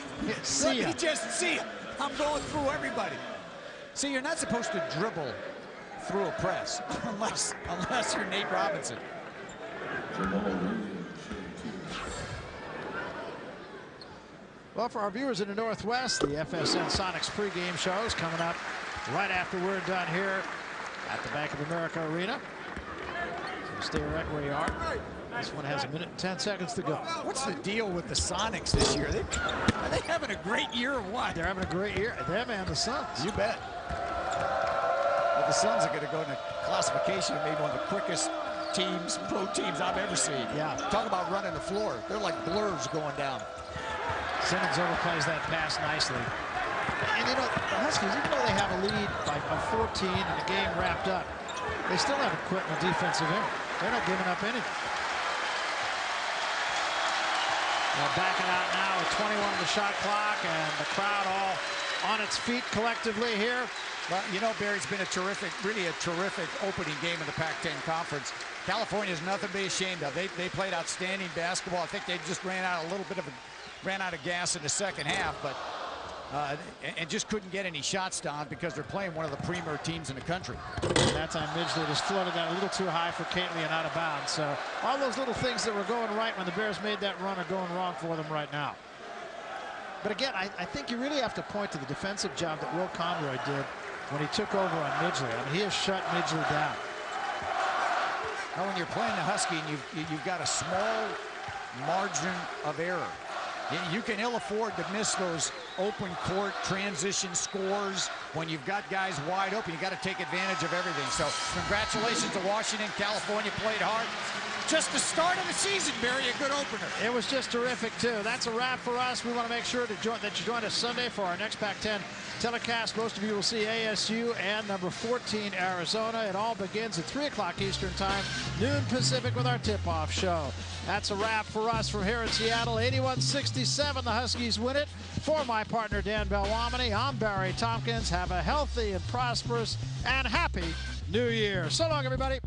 See ya.
Just see ya. I'm going through everybody. See, you're not supposed to dribble through a press unless you're Nate Robinson.
Well, for our viewers in the Northwest, the FSN Sonics pregame show is coming up right after we're done here at the Bank of America Arena. So stay right where you are. This one has 1 minute and 10 seconds to go.
What's the deal with the Sonics this year? Are they having a great year or what?
They're having a great year. Them and the Suns.
You bet. But the Suns are going to go into classification of maybe one of the quickest teams, pro teams I've ever seen.
Yeah.
Talk about running the floor. They're like blurs going down.
Simmons overplays that pass nicely. And you know, the Huskies, even though they have a lead of 14 and the game wrapped up, they still haven't quit in the defensive end. They're not giving up anything. They're backing out now with 21 on the shot clock, and the crowd all on its feet collectively here.
Well, you know, Barry, it's been a terrific, really a terrific opening game of the Pac-10 Conference. California is nothing to be ashamed of. They played outstanding basketball. I think they just ran out of gas in the second half, but and just couldn't get any shots down because they're playing one of the premier teams in the country.
That time Midgley just floated that a little too high for Catley and out of bounds. So all those little things that were going right when the Bears made that run are going wrong for them right now. But again, I think you really have to point to the defensive job that Will Conroy did when he took over on Midgley. I mean, he has shut Midgley down.
Now, when you're playing the Husky and you've got a small margin of error, you can ill afford to miss those open court transition scores when you've got guys wide open. You got to take advantage of everything. So congratulations to Washington. California played hard. Just the start of the season, Barry, a good opener.
It was just terrific, too. That's a wrap for us. We want to make sure that you join us Sunday for our next Pac-10 telecast. Most of you will see ASU and number 14, Arizona. It all begins at 3 o'clock Eastern Time, noon Pacific with our tip-off show. That's a wrap for us from here in Seattle. 81-67, the Huskies win it. For my partner, Dan Belwamini, I'm Barry Tompkins. Have a healthy and prosperous and happy New Year. So long, everybody.